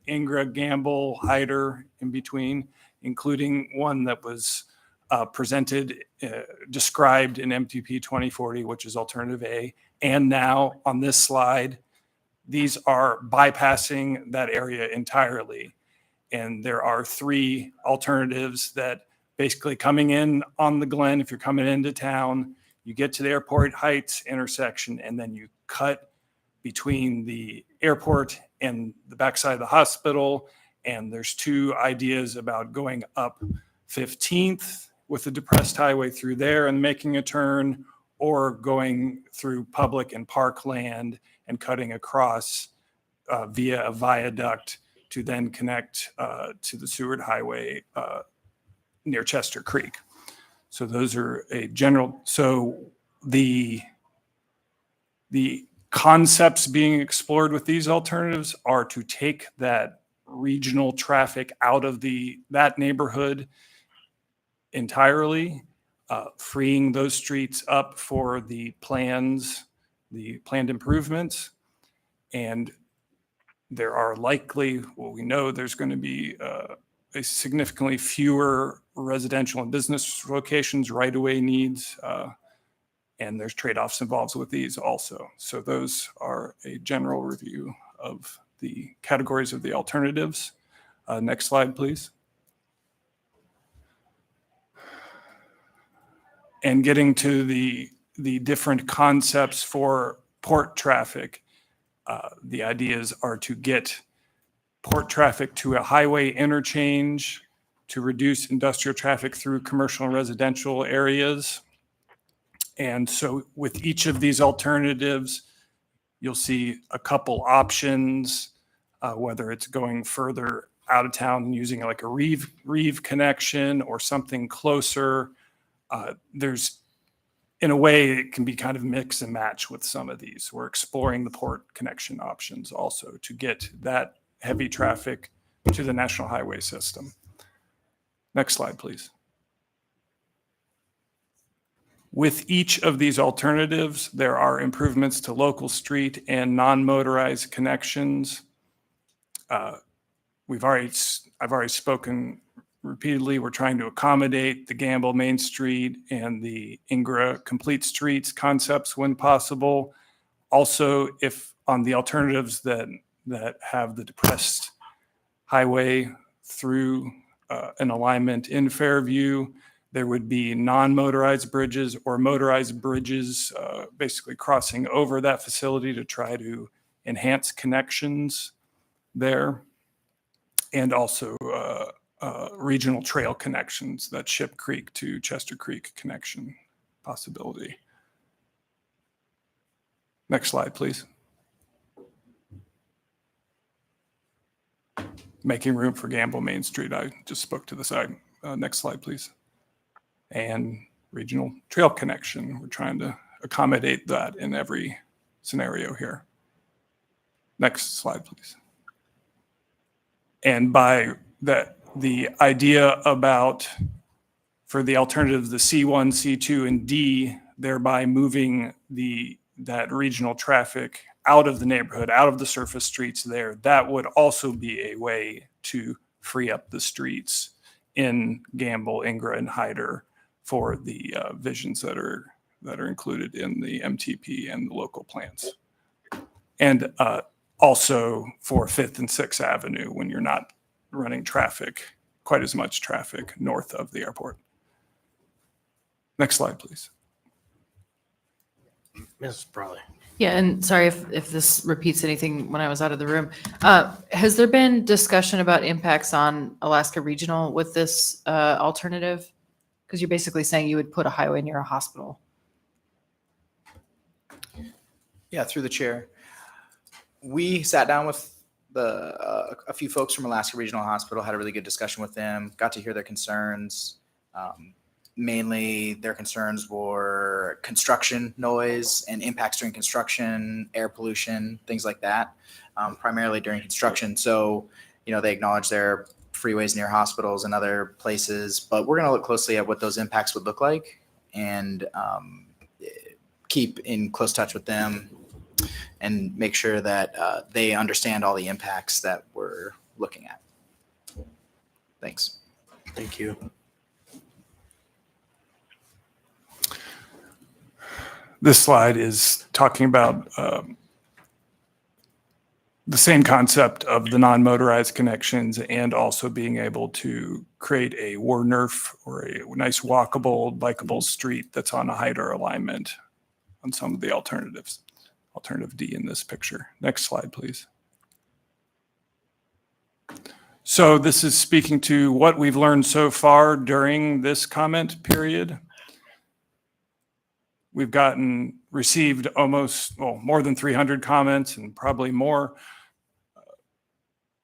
Ingra, Gamble, Hyder in between, including one that was described in MTP 2040, which is alternative A. And now on this slide, these are bypassing that area entirely. And there are 3 alternatives that basically coming in on the Glen, if you're coming into town, you get to the Airport Heights intersection, and then you cut between the airport and the backside of the hospital. And there's 2 ideas about going up 15th with the depressed highway through there and making a turn, or going through public and park land and cutting across via a viaduct to then connect to the Seward Highway near Chester Creek. So those are a general. So the concepts being explored with these alternatives are to take that regional traffic out of that neighborhood entirely, freeing those streets up for the planned improvements. And there are we know there's going to be a significantly fewer residential and business locations, right-of-way needs, and there's trade-offs involved with these also. So those are a general review of the categories of the alternatives. Next slide, please. And getting to the different concepts for port traffic, the ideas are to get port traffic to a highway interchange, to reduce industrial traffic through commercial and residential areas. And so with each of these alternatives, you'll see a couple options, whether it's going further out of town and using like a Reeve connection or something closer. There's, in a way, it can be kind of mix and match with some of these. We're exploring the port connection options also to get that heavy traffic to the national highway system. Next slide, please. With each of these alternatives, there are improvements to local street and non-motorized connections. I've already spoken repeatedly. We're trying to accommodate the Gamble Main Street and the Ingra Complete Streets concepts when possible. Also, if on the alternatives that have the depressed highway through an alignment in Fairview, there would be non-motorized bridges or motorized bridges basically crossing over that facility to try to enhance connections there. And also regional trail connections, that Ship Creek to Chester Creek connection possibility. Next slide, please. Making room for Gamble Main Street. I just spoke to the side. Next slide, please. And regional trail connection. We're trying to accommodate that in every scenario here. Next slide, please. And by that, the idea about, for the alternatives, the C1, C2, and D, thereby moving that regional traffic out of the neighborhood, out of the surface streets there, that would also be a way to free up the streets in Gamble, Ingra, and Hyder for the visions that are included in the MTP and the local plans. And also for 5th and 6th Avenue when you're not running traffic, quite as much traffic north of the airport. Next slide, please. Ms. Brawley. Yeah, and sorry if this repeats anything when I was out of the room. Has there been discussion about impacts on Alaska Regional with this alternative? Because you're basically saying you would put a highway near a hospital. Yeah, through the chair. We sat down with a few folks from Alaska Regional Hospital, had a really good discussion with them, got to hear their concerns. Mainly their concerns were construction noise and impacts during construction, air pollution, things like that, primarily during construction. So, they acknowledge there are freeways near hospitals and other places, but we're going to look closely at what those impacts would look like and keep in close touch with them and make sure that they understand all the impacts that we're looking at. Thanks. Thank you. This slide is talking about the same concept of the non-motorized connections and also being able to create a WARNERF or a nice walkable, bikeable street that's on a Hyder alignment on some of the alternatives. Alternative D in this picture. Next slide, please. So this is speaking to what we've learned so far during this comment period. We've received more than 300 comments and probably more.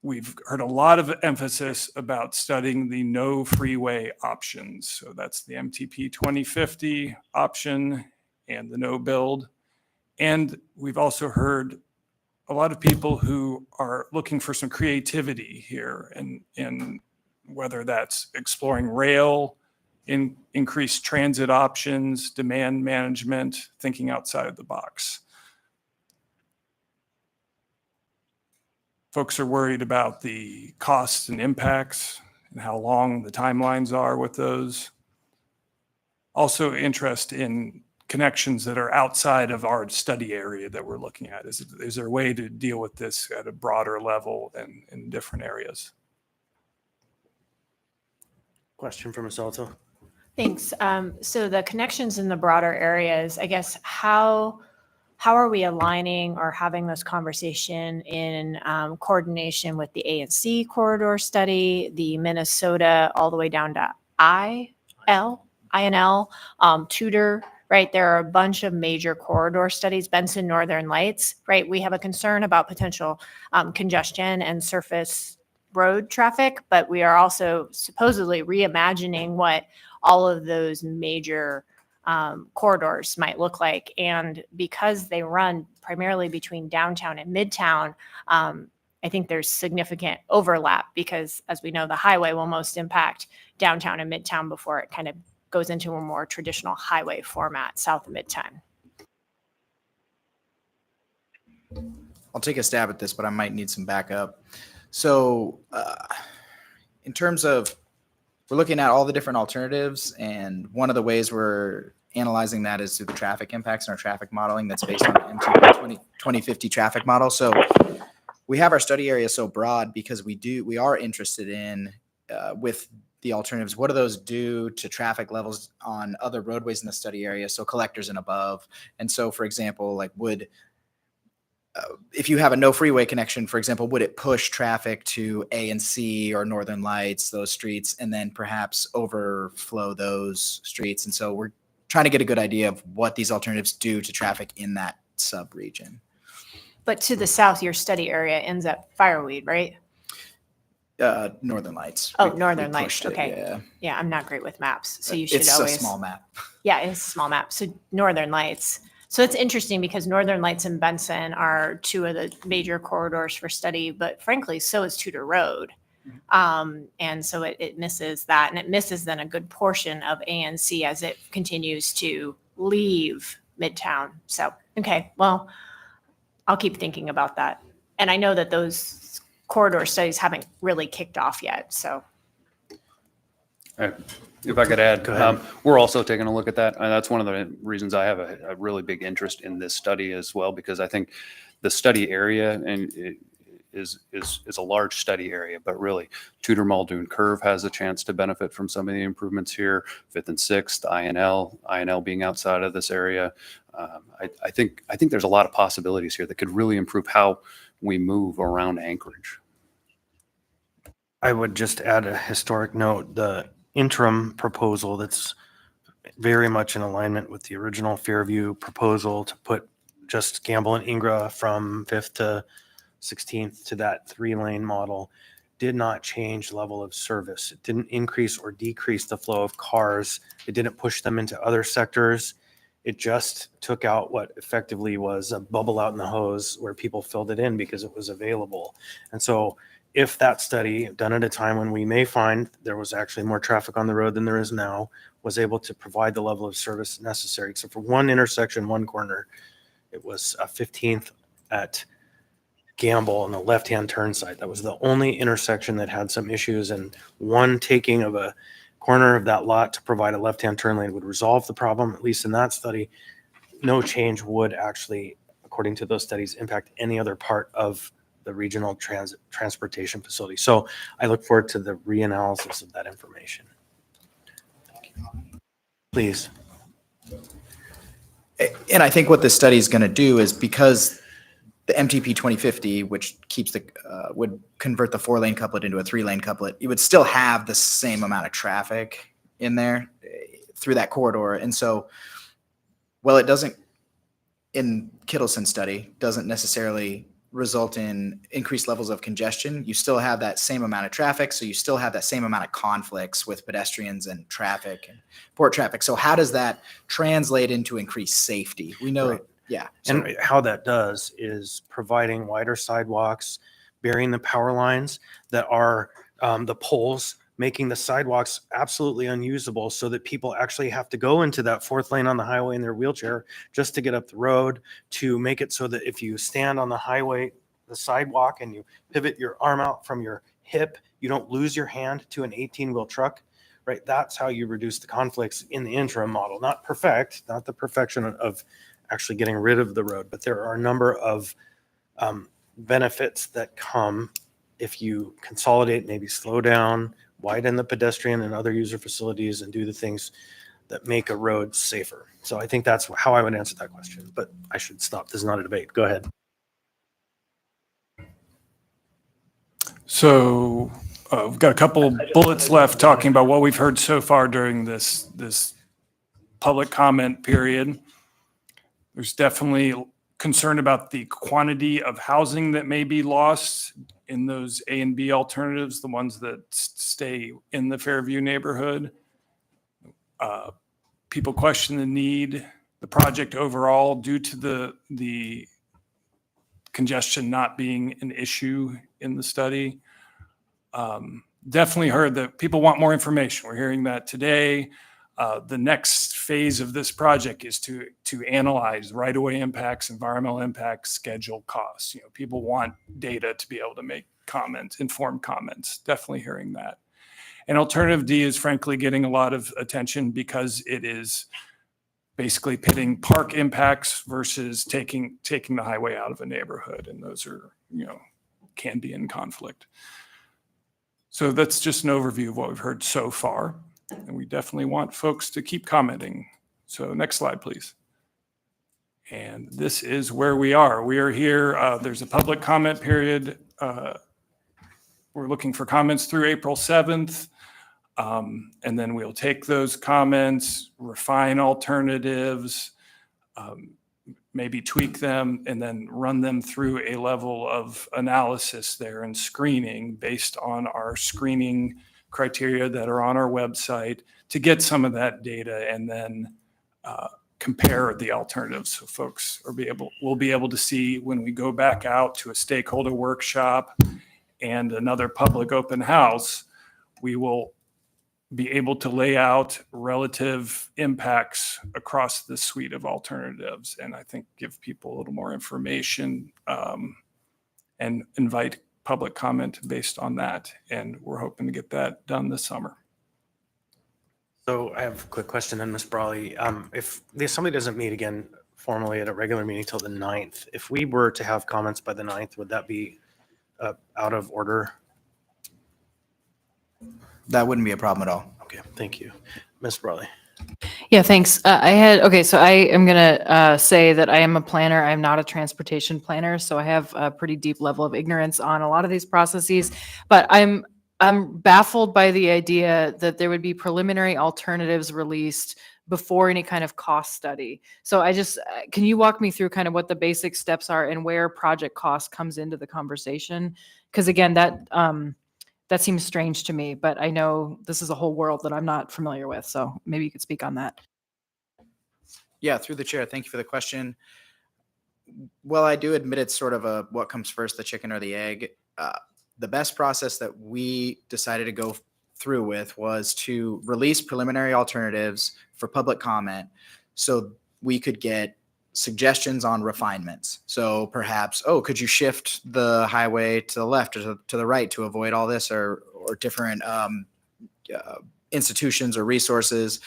We've heard a lot of emphasis about studying the no freeway options. So that's the MTP 2050 option and the no build. And we've also heard a lot of people who are looking for some creativity here and whether that's exploring rail, increased transit options, demand management, thinking outside of the box. Folks are worried about the costs and impacts and how long the timelines are with those. Also interest in connections that are outside of our study area that we're looking at. Is there a way to deal with this at a broader level and in different areas? Question from Ms. Alto. Thanks. So the connections in the broader areas, I guess, how how are we aligning or having this conversation in coordination with the A&C corridor study, the Minnesota all the way down to INL, Tudor, right? There are a bunch of major corridor studies, Benson Northern Lights, right? We have a concern about potential congestion and surface road traffic, but we are also supposedly reimagining what all of those major corridors might look like. And because they run primarily between downtown and midtown, I think there's significant overlap because, as we know, the highway will most impact downtown and midtown before it kind of goes into a more traditional highway format south of midtown. I'll take a stab at this, but I might need some backup. So in terms of, we're looking at all the different alternatives, and one of the ways we're analyzing that is through the traffic impacts and our traffic modeling that's based on the MTP 2050 traffic model. So we have our study area so broad because we are interested in with the alternatives, what do those do to traffic levels on other roadways in the study area, so collectors and above. And so, for example, like if you have a no freeway connection, for example, would it push traffic to A and C or Northern Lights, those streets, and then perhaps overflow those streets? And so we're trying to get a good idea of what these alternatives do to traffic in that sub-region. But to the south, your study area ends at Fireweed, right? Northern Lights. Oh, We Northern Lights. pushed it, Okay. yeah. Yeah, I'm not great with maps, so you should It's always. a small map. Yeah, it's a small map. So Northern Lights. So it's interesting because Northern Lights and Benson are two of the major corridors for study, but frankly, so is Tudor Road. And so it misses that, and it misses then a good portion of ANC as it continues to leave Midtown. So, okay, well, I'll keep thinking about that. And I know that those corridor studies haven't really kicked off yet, so. If I could add, Go ahead. we're also taking a look at that. And that's one of the reasons I have a really big interest in this study as well, because I think the study area and is a large study area, but really Tudor Muldoon Curve has a chance to benefit from some of the improvements here, 5th and 6th, INL being outside of this area. I think there's a lot of possibilities here that could really improve how we move around Anchorage. I would just add a historic note, the interim proposal that's very much in alignment with the original Fairview proposal to put just Gamble and Ingra from 5th to 16th to that 3-lane model did not change level of service. It didn't increase or decrease the flow of cars. It didn't push them into other sectors. It just took out what effectively was a bubble out in the hose where people filled it in because it was available. And so if that study, done at a time when we may find there was actually more traffic on the road than there is now, was able to provide the level of service necessary, except for one intersection, one corner, it was 15th at Gamble on the left-hand turn side. That was the only intersection that had some issues, and one taking of a corner of that lot to provide a left-hand turn lane would resolve the problem, at least in that study. No change would actually, according to those studies, impact any other part of the regional transportation facility. So I look forward to the reanalysis of that information. Please. And I think what this study is going to do is, because the MTP 2050, which keeps would convert the 4-lane couplet into a 3-lane couplet, you would still have the same amount of traffic in there through that corridor. And so, well, it doesn't, in Kittleson's study, doesn't necessarily result in increased levels of congestion. You still have that same amount of traffic, so you still have that same amount of conflicts with pedestrians and traffic and port traffic. So how does that translate into increased safety? We know, Right. yeah. And how that does is providing wider sidewalks, burying the power lines that are the poles, making the sidewalks absolutely unusable so that people actually have to go into that 4th lane on the highway in their wheelchair just to get up the road, to make it so that if you stand on the highway, the sidewalk, and you pivot your arm out from your hip, you don't lose your hand to an 18-wheel truck, right? That's how you reduce the conflicts in the interim model. Not perfect, not the perfection of actually getting rid of the road, but there are a number of benefits that come if you consolidate, maybe slow down, widen the pedestrian and other user facilities, and do the things that make a road safer? So I think that's how I would answer that question, but I should stop. This is not a debate. Go ahead. So we've got a couple bullets left talking about what we've heard so far during this public comment period. There's definitely concern about the quantity of housing that may be lost in those A and B alternatives, the ones that stay in the Fairview neighborhood. People question the project overall due to the congestion not being an issue in the study. Definitely heard that people want more information. We're hearing that today. The next phase of this project is to analyze right-of-way impacts, environmental impacts, schedule costs. People want data to be able to make comments, informed comments. Definitely hearing that. And alternative D is frankly getting a lot of attention because it is basically pitting park impacts versus taking the highway out of a neighborhood, and those are can be in conflict. So that's just an overview of what we've heard so far. And we definitely want folks to keep commenting. So next slide, please. And this is where we are. We are here. There's a public comment period. We're looking for comments through April 7th. And then we'll take those comments, refine alternatives, maybe tweak them, and then run them through a level of analysis there and screening based on our screening criteria that are on our website to get some of that data and then compare the alternatives. So folks will be able to see when we go back out to a stakeholder workshop and another public open house, we will be able to lay out relative impacts across the suite of alternatives, and I think give people a little more information and invite public comment based on that. And we're hoping to get that done this summer. So I have a quick question then, Ms. Brawley. If the assembly doesn't meet again formally at a regular meeting till the 9th, if we were to have comments by the 9th, would that be out of order? That wouldn't be a problem at all. Okay, thank you. Ms. Brawley. Yeah, thanks. So I am going to say that I am a planner. I'm not a transportation planner. So I have a pretty deep level of ignorance on a lot of these processes, but I'm baffled by the idea that there would be preliminary alternatives released before any kind of cost study. So can you walk me through kind of what the basic steps are and where project cost comes into the conversation? Because again, that seems strange to me, but I know this is a whole world that I'm not familiar with. So maybe you could speak on that. Yeah, through the chair. Thank you for the question. Well, I do admit it's sort of what comes first, the chicken or the egg. The best process that we decided to go through with was to release preliminary alternatives for public comment so we could get suggestions on refinements. So perhaps, could you shift the highway to the left or to the right to avoid all this, or different institutions or resources?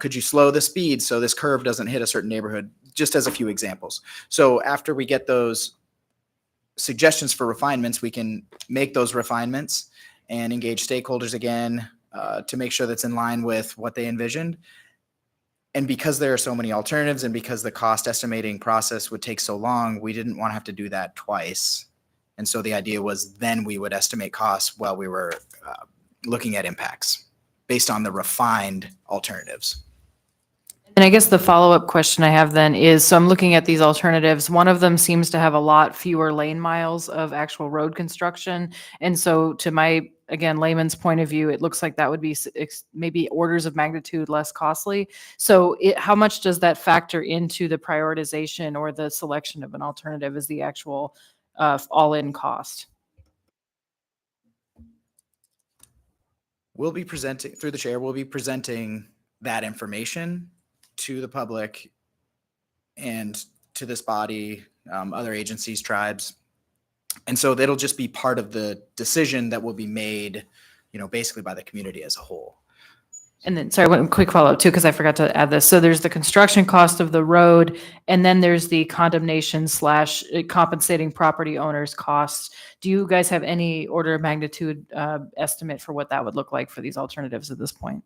Could you slow the speed so this curve doesn't hit a certain neighborhood? Just as a few examples. So after we get those suggestions for refinements, we can make those refinements and engage stakeholders again to make sure that's in line with what they envisioned. And because there are so many alternatives and because the cost estimating process would take so long, we didn't want to have to do that twice. And so the idea was then we would estimate costs while we were looking at impacts based on the refined alternatives. And I guess the follow-up question I have then is, so I'm looking at these alternatives. One of them seems to have a lot fewer lane miles of actual road construction. And so to my, again, layman's point of view, it looks like that would be maybe orders of magnitude less costly. So how much does that factor into the prioritization or the selection of an alternative as the actual all-in cost? We'll be presenting, through the chair, we'll be presenting that information to the public and to this body, other agencies, tribes. And so that'll just be part of the decision that will be made, basically by the community as a whole. And then, sorry, one quick follow-up too, because I forgot to add this. So there's the construction cost of the road, and then there's the condemnation / compensating property owners costs. Do you guys have any order of magnitude estimate for what that would look like for these alternatives at this point?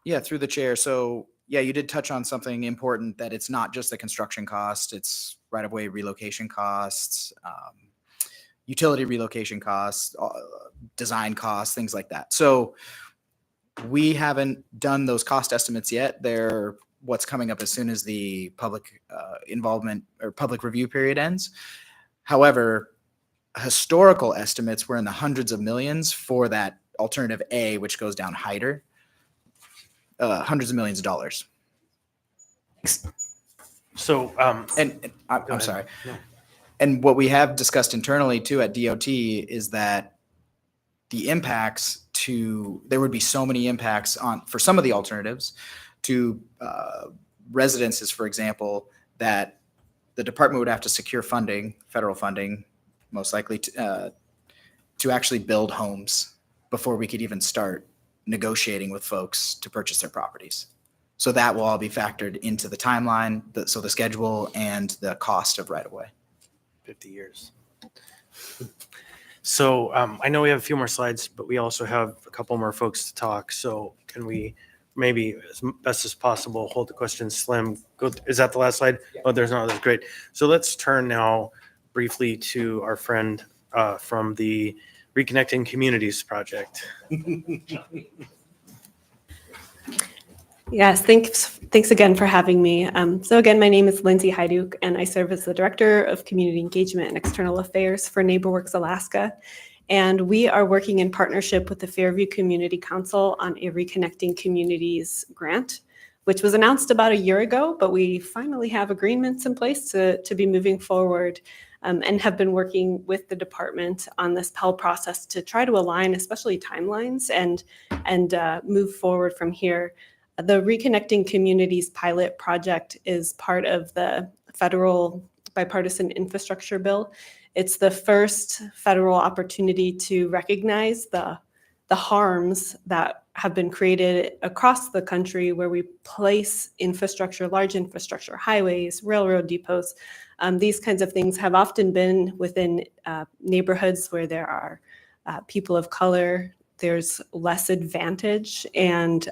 Yeah, through the chair. So yeah, you did touch on something important, that it's not just the construction cost, it's right-of-way relocation costs, utility relocation costs, design costs, things like that. So we haven't done those cost estimates yet. They're what's coming up as soon as the public involvement or public review period ends. However, historical estimates were in the hundreds of millions for that alternative A, which goes down Hyder, hundreds of millions of dollars. So, And Go I'm ahead. sorry. No. And what we have discussed internally too at DOT is that the impacts there would be so many impacts for some of the alternatives to residences, for example, that the department would have to secure funding, federal funding, most likely to actually build homes before we could even start negotiating with folks to purchase their properties. So that will all be factored into the timeline, so the schedule and the cost of right-of-way. 50 years. So I know we have a few more slides, but we also have a couple more folks to talk. So can we maybe, as best as possible, hold the questions slim? Is that the last slide? Oh, there's not. That's great. So let's turn now briefly to our friend from the Reconnecting Communities Project. Yes, thanks again for having me. So again, my name is Lindsay Hyduk, and I serve as the Director of Community Engagement and External Affairs for NeighborWorks Alaska. And we are working in partnership with the Fairview Community Council on a Reconnecting Communities grant, which was announced about a year ago, but we finally have agreements in place to be moving forward, and have been working with the department on this PEL process to try to align, especially timelines, and move forward from here. The Reconnecting Communities pilot project is part of the federal bipartisan infrastructure bill. It's the first federal opportunity to recognize the harms that have been created across the country where we place infrastructure, large infrastructure, highways, railroad depots. These kinds of things have often been within neighborhoods where there are people of color. There's less advantage, and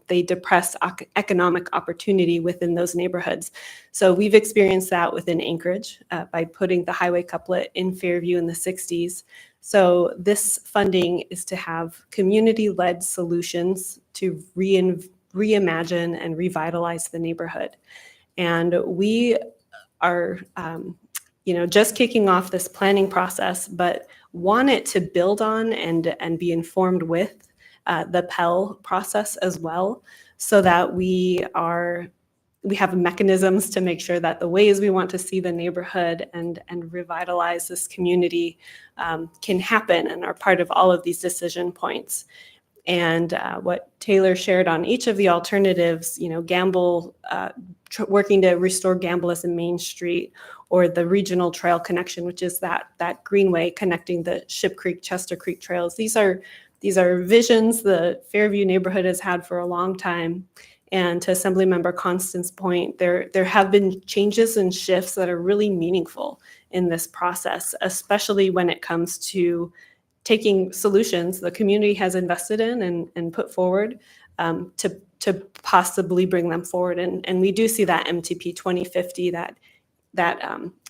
they depress economic opportunity within those neighborhoods. So we've experienced that within Anchorage by putting the highway couplet in Fairview in the 60s. So this funding is to have community-led solutions to reimagine and revitalize the neighborhood. And we are just kicking off this planning process, but want it to build on and be informed with the PEL process as well, so that we have mechanisms to make sure that the ways we want to see the neighborhood and revitalize this community can happen and are part of all of these decision points. And what Taylor shared on each of the alternatives, Gamble, working to restore Gamble as a main street, or the regional trail connection, which is that greenway connecting the Ship Creek, Chester Creek trails. These are visions the Fairview neighborhood has had for a long time. And to Assemblymember Constance's point, there have been changes and shifts that are really meaningful in this process, especially when it comes to taking solutions the community has invested in and put forward to possibly bring them forward. And we do see that MTP 2050, that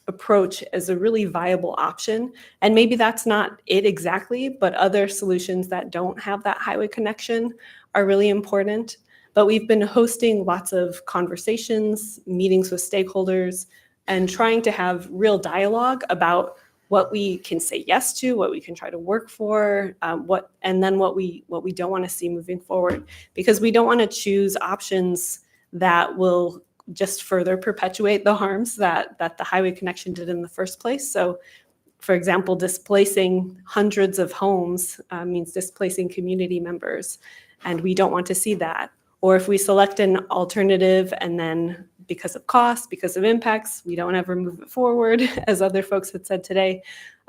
approach as a really viable option. And maybe that's not it exactly, but other solutions that don't have that highway connection are really important. But we've been hosting lots of conversations, meetings with stakeholders, and trying to have real dialogue about what we can say yes to, what we can try to work for, what we don't want to see moving forward, because we don't want to choose options that will just further perpetuate the harms that the highway connection did in the first place. So, for example, displacing hundreds of homes means displacing community members, and we don't want to see that. Or if we select an alternative and then because of cost, because of impacts, we don't ever move it forward, as other folks had said today,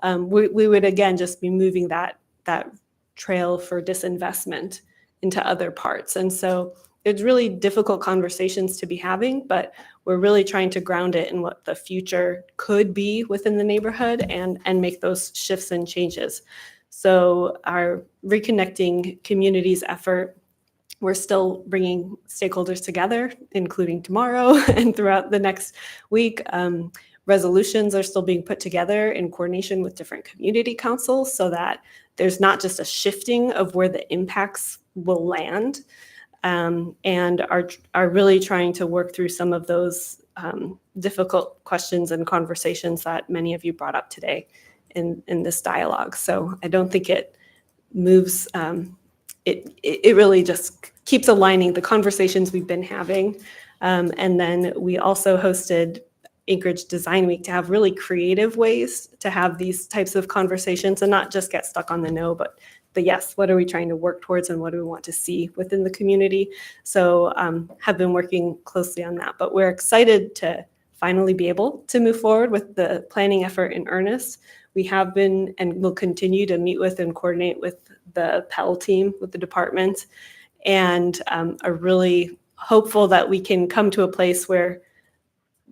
we would again just be moving that trail for disinvestment into other parts. And so it's really difficult conversations to be having, but we're really trying to ground it in what the future could be within the neighborhood and make those shifts and changes. So our Reconnecting Communities effort We're still bringing stakeholders together, including tomorrow and throughout the next week. Resolutions are still being put together in coordination with different community councils so that there's not just a shifting of where the impacts will land, and are really trying to work through some of those difficult questions and conversations that many of you brought up today in this dialogue. So I don't think it moves, it really just keeps aligning the conversations we've been having. And then we also hosted Anchorage Design Week to have really creative ways to have these types of conversations and not just get stuck on the no, but the yes. What are we trying to work towards and what do we want to see within the community? So have been working closely on that. But we're excited to finally be able to move forward with the planning effort in earnest. We have been and will continue to meet with and coordinate with the PEL team, with the department, and are really hopeful that we can come to a place where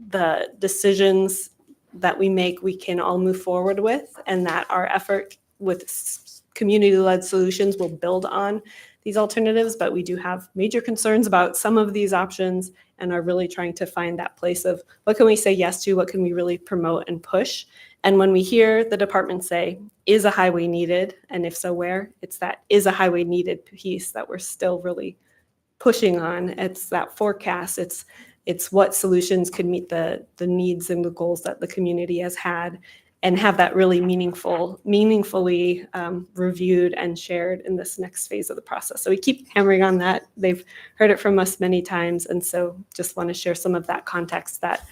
the decisions that we make, we can all move forward with, and that our effort with community-led solutions will build on these alternatives. But we do have major concerns about some of these options and are really trying to find that place of what can we say yes to, what can we really promote and push. And when we hear the department say, is a highway needed? And if so, where? It's that is a highway needed piece that we're still really pushing on. It's that forecast. It's what solutions could meet the needs and the goals that the community has had and have that really meaningfully reviewed and shared in this next phase of the process. So we keep hammering on that. They've heard it from us many times. And so just want to share some of that context that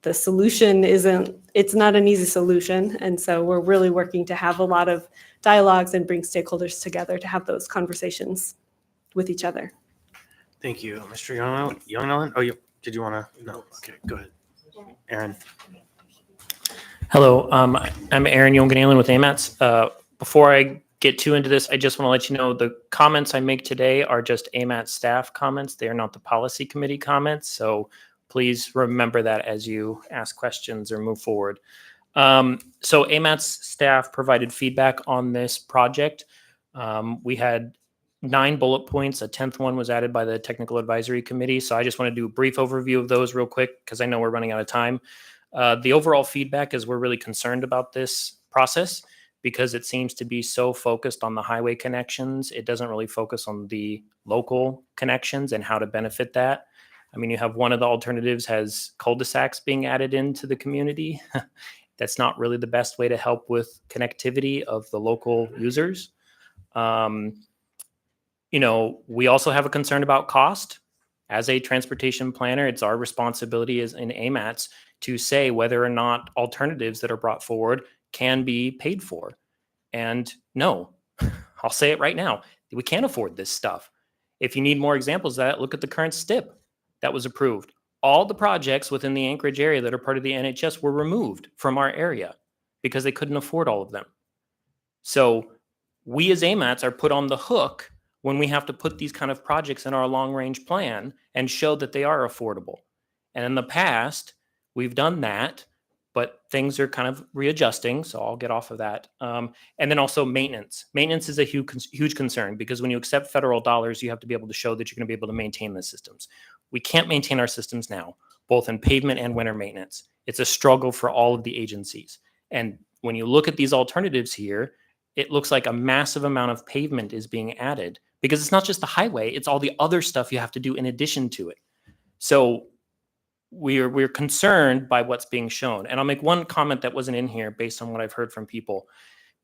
the solution it's not an easy solution. And so we're really working to have a lot of dialogues and bring stakeholders together to have those conversations with each other. Thank you, Mr. Young. Oh, did you want to? No. Okay, go ahead. Aaron. Hello, I'm Aaron Yongan with AMATS. Before I get too into this, I just want to let you know the comments I make today are just AMATS staff comments. They are not the policy committee comments. So please remember that as you ask questions or move forward. So AMATS staff provided feedback on this project. We had 9 bullet points. A 10th one was added by the Technical Advisory Committee. So I just want to do a brief overview of those real quick because I know we're running out of time. The overall feedback is we're really concerned about this process because it seems to be so focused on the highway connections. It doesn't really focus on the local connections and how to benefit that. I mean, you have one of the alternatives has cul-de-sacs being added into the community. That's not really the best way to help with connectivity of the local users. We also have a concern about cost. As a transportation planner, it's our responsibility as in AMATS to say whether or not alternatives that are brought forward can be paid for. And no, I'll say it right now. We can't afford this stuff. If you need more examples of that, look at the current STIP that was approved. All the projects within the Anchorage area that are part of the NHS were removed from our area because they couldn't afford all of them. So we as AMATS are put on the hook when we have to put these kind of projects in our long-range plan and show that they are affordable. And in the past, we've done that, but things are kind of readjusting, so I'll get off of that. And then also maintenance. Maintenance is a huge concern because when you accept federal dollars, you have to be able to show that you're going to be able to maintain the systems. We can't maintain our systems now, both in pavement and winter maintenance. It's a struggle for all of the agencies. And when you look at these alternatives here, it looks like a massive amount of pavement is being added because it's not just the highway, it's all the other stuff you have to do in addition to it. So we're concerned by what's being shown. And I'll make one comment that wasn't in here based on what I've heard from people,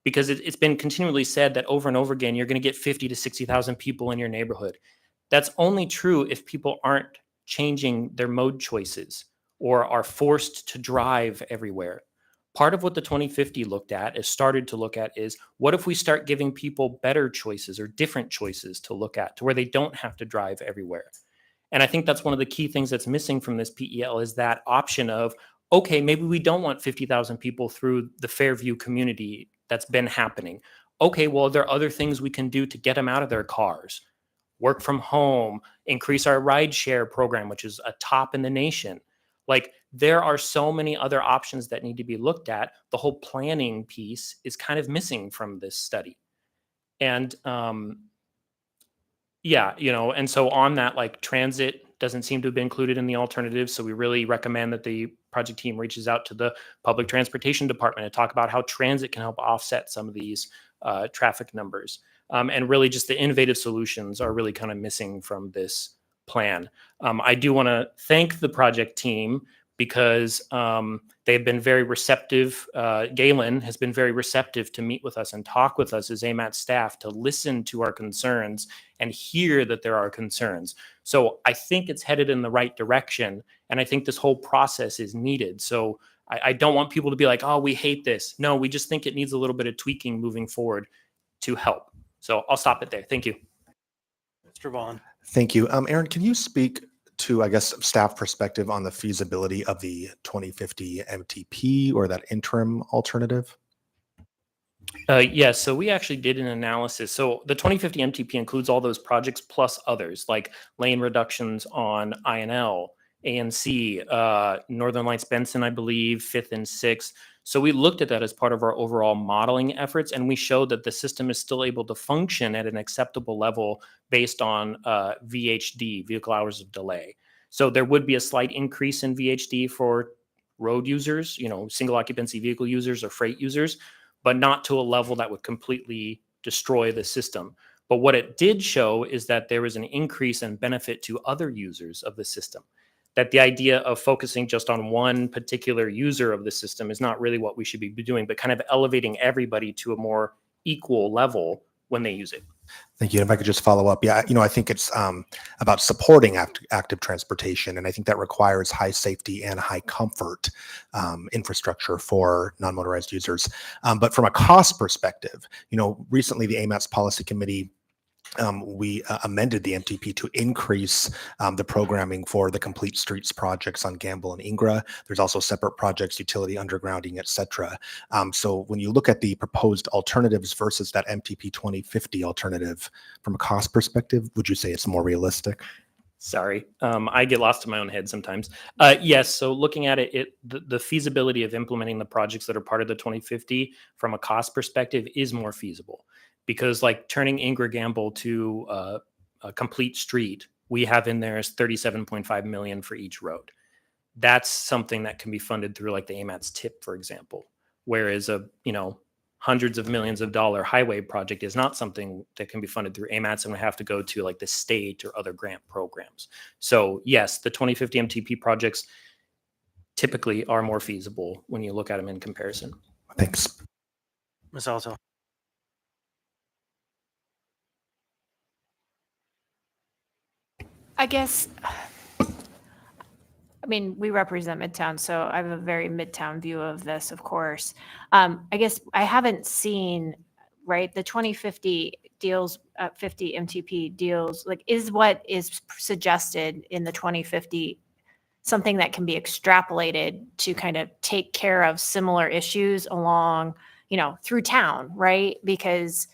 because it's been continually said that over and over again, you're going to get 50 to 60,000 people in your neighborhood. That's only true if people aren't changing their mode choices or are forced to drive everywhere. Part of what the 2050 started to look at is what if we start giving people better choices or different choices to look at to where they don't have to drive everywhere. And I think that's one of the key things that's missing from this PEL is that option of, okay, maybe we don't want 50,000 people through the Fairview community that's been happening. Okay, well, there are other things we can do to get them out of their cars. Work from home, increase our rideshare program, which is a top in the nation. Like there are so many other options that need to be looked at. The whole planning piece is kind of missing from this study. And Yeah, and so on that, like transit doesn't seem to have been included in the alternatives. So we really recommend that the project team reaches out to the public transportation department and talk about how transit can help offset some of these traffic numbers. And really just the innovative solutions are really kind of missing from this plan. I do want to thank the project team because they've been very receptive. Galen has been very receptive to meet with us and talk with us as AMAT staff to listen to our concerns and hear that there are concerns. So I think it's headed in the right direction. And I think this whole process is needed. So I don't want people to be like, oh, we hate this. No, we just think it needs a little bit of tweaking moving forward to help. So I'll stop it there. Thank you. Mr. Vaughn. Thank you. Aaron, can you speak to, I guess, staff perspective on the feasibility of the 2050 MTP or that interim alternative? Yes, so we actually did an analysis. So the 2050 MTP includes all those projects plus others like lane reductions on INL, ANC, Northern Lights Benson, I believe, 5th and 6th. So we looked at that as part of our overall modeling efforts, and we showed that the system is still able to function at an acceptable level based on VHD, vehicle hours of delay. So there would be a slight increase in VHD for road users, single occupancy vehicle users or freight users, but not to a level that would completely destroy the system. But what it did show is that there was an increase in benefit to other users of the system. That the idea of focusing just on one particular user of the system is not really what we should be doing, but kind of elevating everybody to a more equal level when they use it. Thank you. And if I could just follow up. Yeah, I think it's about supporting active transportation. And I think that requires high safety and high comfort infrastructure for non-motorized users. But from a cost perspective, recently the AMATS Policy Committee, we amended the MTP to increase the programming for the complete streets projects on Gamble and Ingra. There's also separate projects, utility undergrounding, et cetera. So when you look at the proposed alternatives versus that MTP 2050 alternative, from a cost perspective, would you say it's more realistic? Sorry, I get lost in my own head sometimes. Yes, so looking at it, the feasibility of implementing the projects that are part of the 2050 from a cost perspective is more feasible. Because like turning Ingra Gamble to a complete street, we have in there is $37.5 million for each road. That's something that can be funded through like the AMATS TIP, for example. Whereas hundreds of millions of dollar highway project is not something that can be funded through AMATS and would have to go to like the state or other grant programs. So yes, the 2050 MTP projects typically are more feasible when you look at them in comparison. Thanks. Ms. Alto. I guess, we represent Midtown, so I have a very Midtown view of this, of course. I guess I haven't seen, right, the 2050 deals, 50 MTP deals, like is what is suggested in the 2050 something that can be extrapolated to kind of take care of similar issues along, through town, right? Because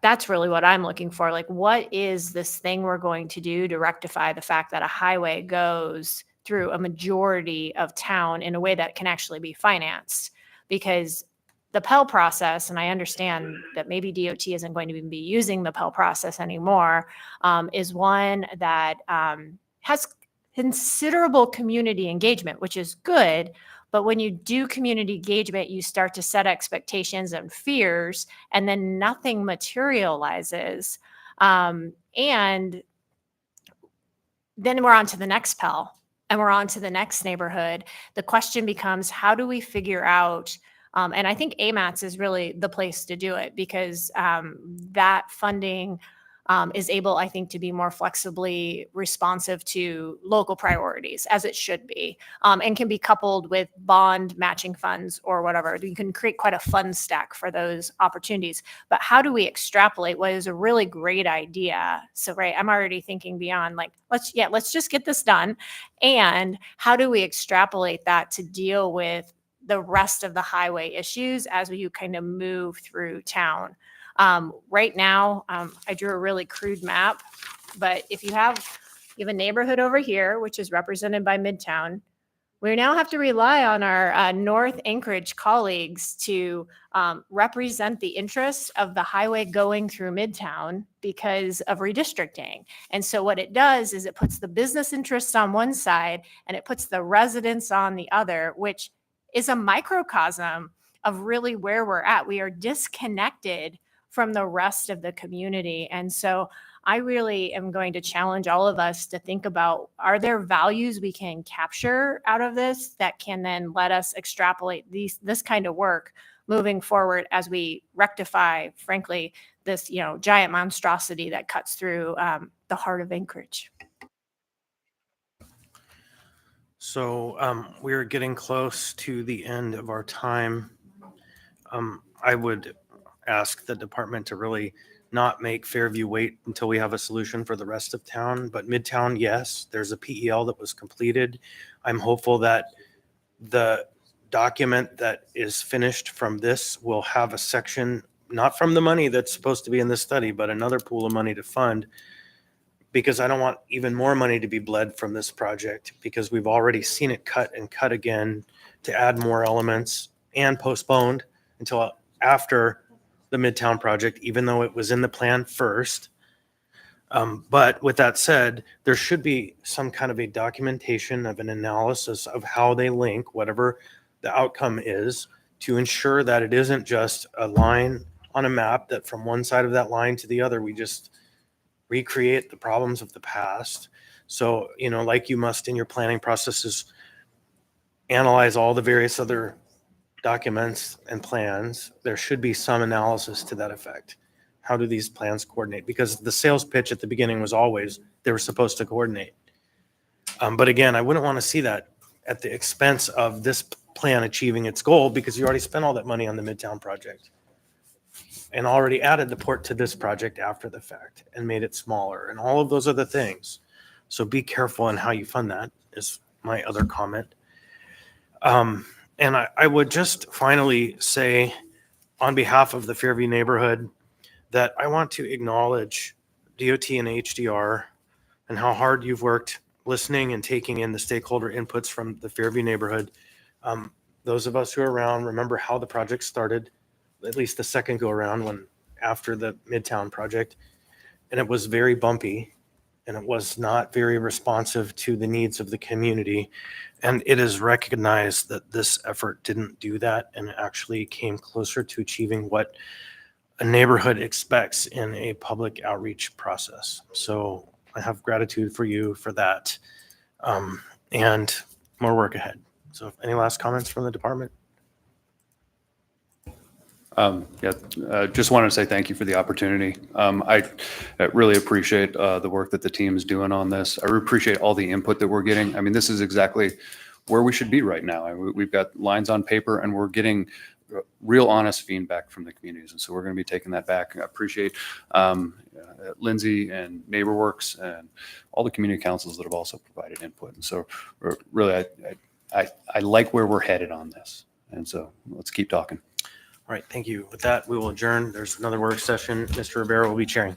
that's really what I'm looking for. Like, what is this thing we're going to do to rectify the fact that a highway goes through a majority of town in a way that can actually be financed? Because the PEL process, and I understand that maybe DOT isn't going to even be using the PEL process anymore, is one that has considerable community engagement, which is good. But when you do community engagement, you start to set expectations and fears, and then nothing materializes. And then we're on to the next PEL, and we're on to the next neighborhood. The question becomes, how do we figure out, and I think AMATS is really the place to do it, because that funding is able, I think, to be more flexibly responsive to local priorities, as it should be, and can be coupled with bond matching funds or whatever. You can create quite a fund stack for those opportunities. But how do we extrapolate what is a really great idea? So, right, I'm already thinking beyond, like, let's just get this done. And how do we extrapolate that to deal with the rest of the highway issues as you kind of move through town? Right now, I drew a really crude map, but if you have a neighborhood over here, which is represented by Midtown, We now have to rely on our North Anchorage colleagues to represent the interests of the highway going through Midtown because of redistricting. And so what it does is it puts the business interests on one side and it puts the residents on the other, which is a microcosm of really where we're at. We are disconnected from the rest of the community. And so I really am going to challenge all of us to think about, are there values we can capture out of this that can then let us extrapolate this kind of work moving forward as we rectify, frankly, this, giant monstrosity that cuts through the heart of Anchorage. So we're getting close to the end of our time. I would ask the department to really not make Fairview wait until we have a solution for the rest of town, but Midtown, yes, there's a PEL that was completed. I'm hopeful that the document that is finished from this will have a section, not from the money that's supposed to be in this study, but another pool of money to fund, because I don't want even more money to be bled from this project, because we've already seen it cut and cut again to add more elements and postponed until after the Midtown project, even though it was in the plan first. But with that said, there should be some kind of a documentation of an analysis of how they link, whatever the outcome is, to ensure that it isn't just a line on a map that from one side of that line to the other, we just recreate the problems of the past. So, like you must in your planning processes, analyze all the various other documents and plans. There should be some analysis to that effect. How do these plans coordinate? Because the sales pitch at the beginning was always they were supposed to coordinate. But again, I wouldn't want to see that at the expense of this plan achieving its goal, because you already spent all that money on the Midtown project and already added the port to this project after the fact and made it smaller and all of those other things. So be careful in how you fund that, is my other comment. And I would just finally say, on behalf of the Fairview neighborhood, that I want to acknowledge DOT and HDR and how hard you've worked listening and taking in the stakeholder inputs from the Fairview neighborhood. Those of us who are around remember how the project started, at least the second go around after the Midtown project. And it was very bumpy and it was not very responsive to the needs of the community. And it is recognized that this effort didn't do that and actually came closer to achieving what a neighborhood expects in a public outreach process. So I have gratitude for you for that, and more work ahead. So any last comments from the department? Just wanted to say thank you for the opportunity. I really appreciate the work that the team is doing on this. I appreciate all the input that we're getting. I mean, this is exactly where we should be right now. We've got lines on paper and we're getting real honest feedback from the communities. And so we're going to be taking that back. I appreciate Lindsay and NeighborWorks and all the community councils that have also provided input. And so really, I like where we're headed on this. And so let's keep talking. All right, thank you. With that, we will adjourn. There's another work session. Mr. Rivera will be chairing.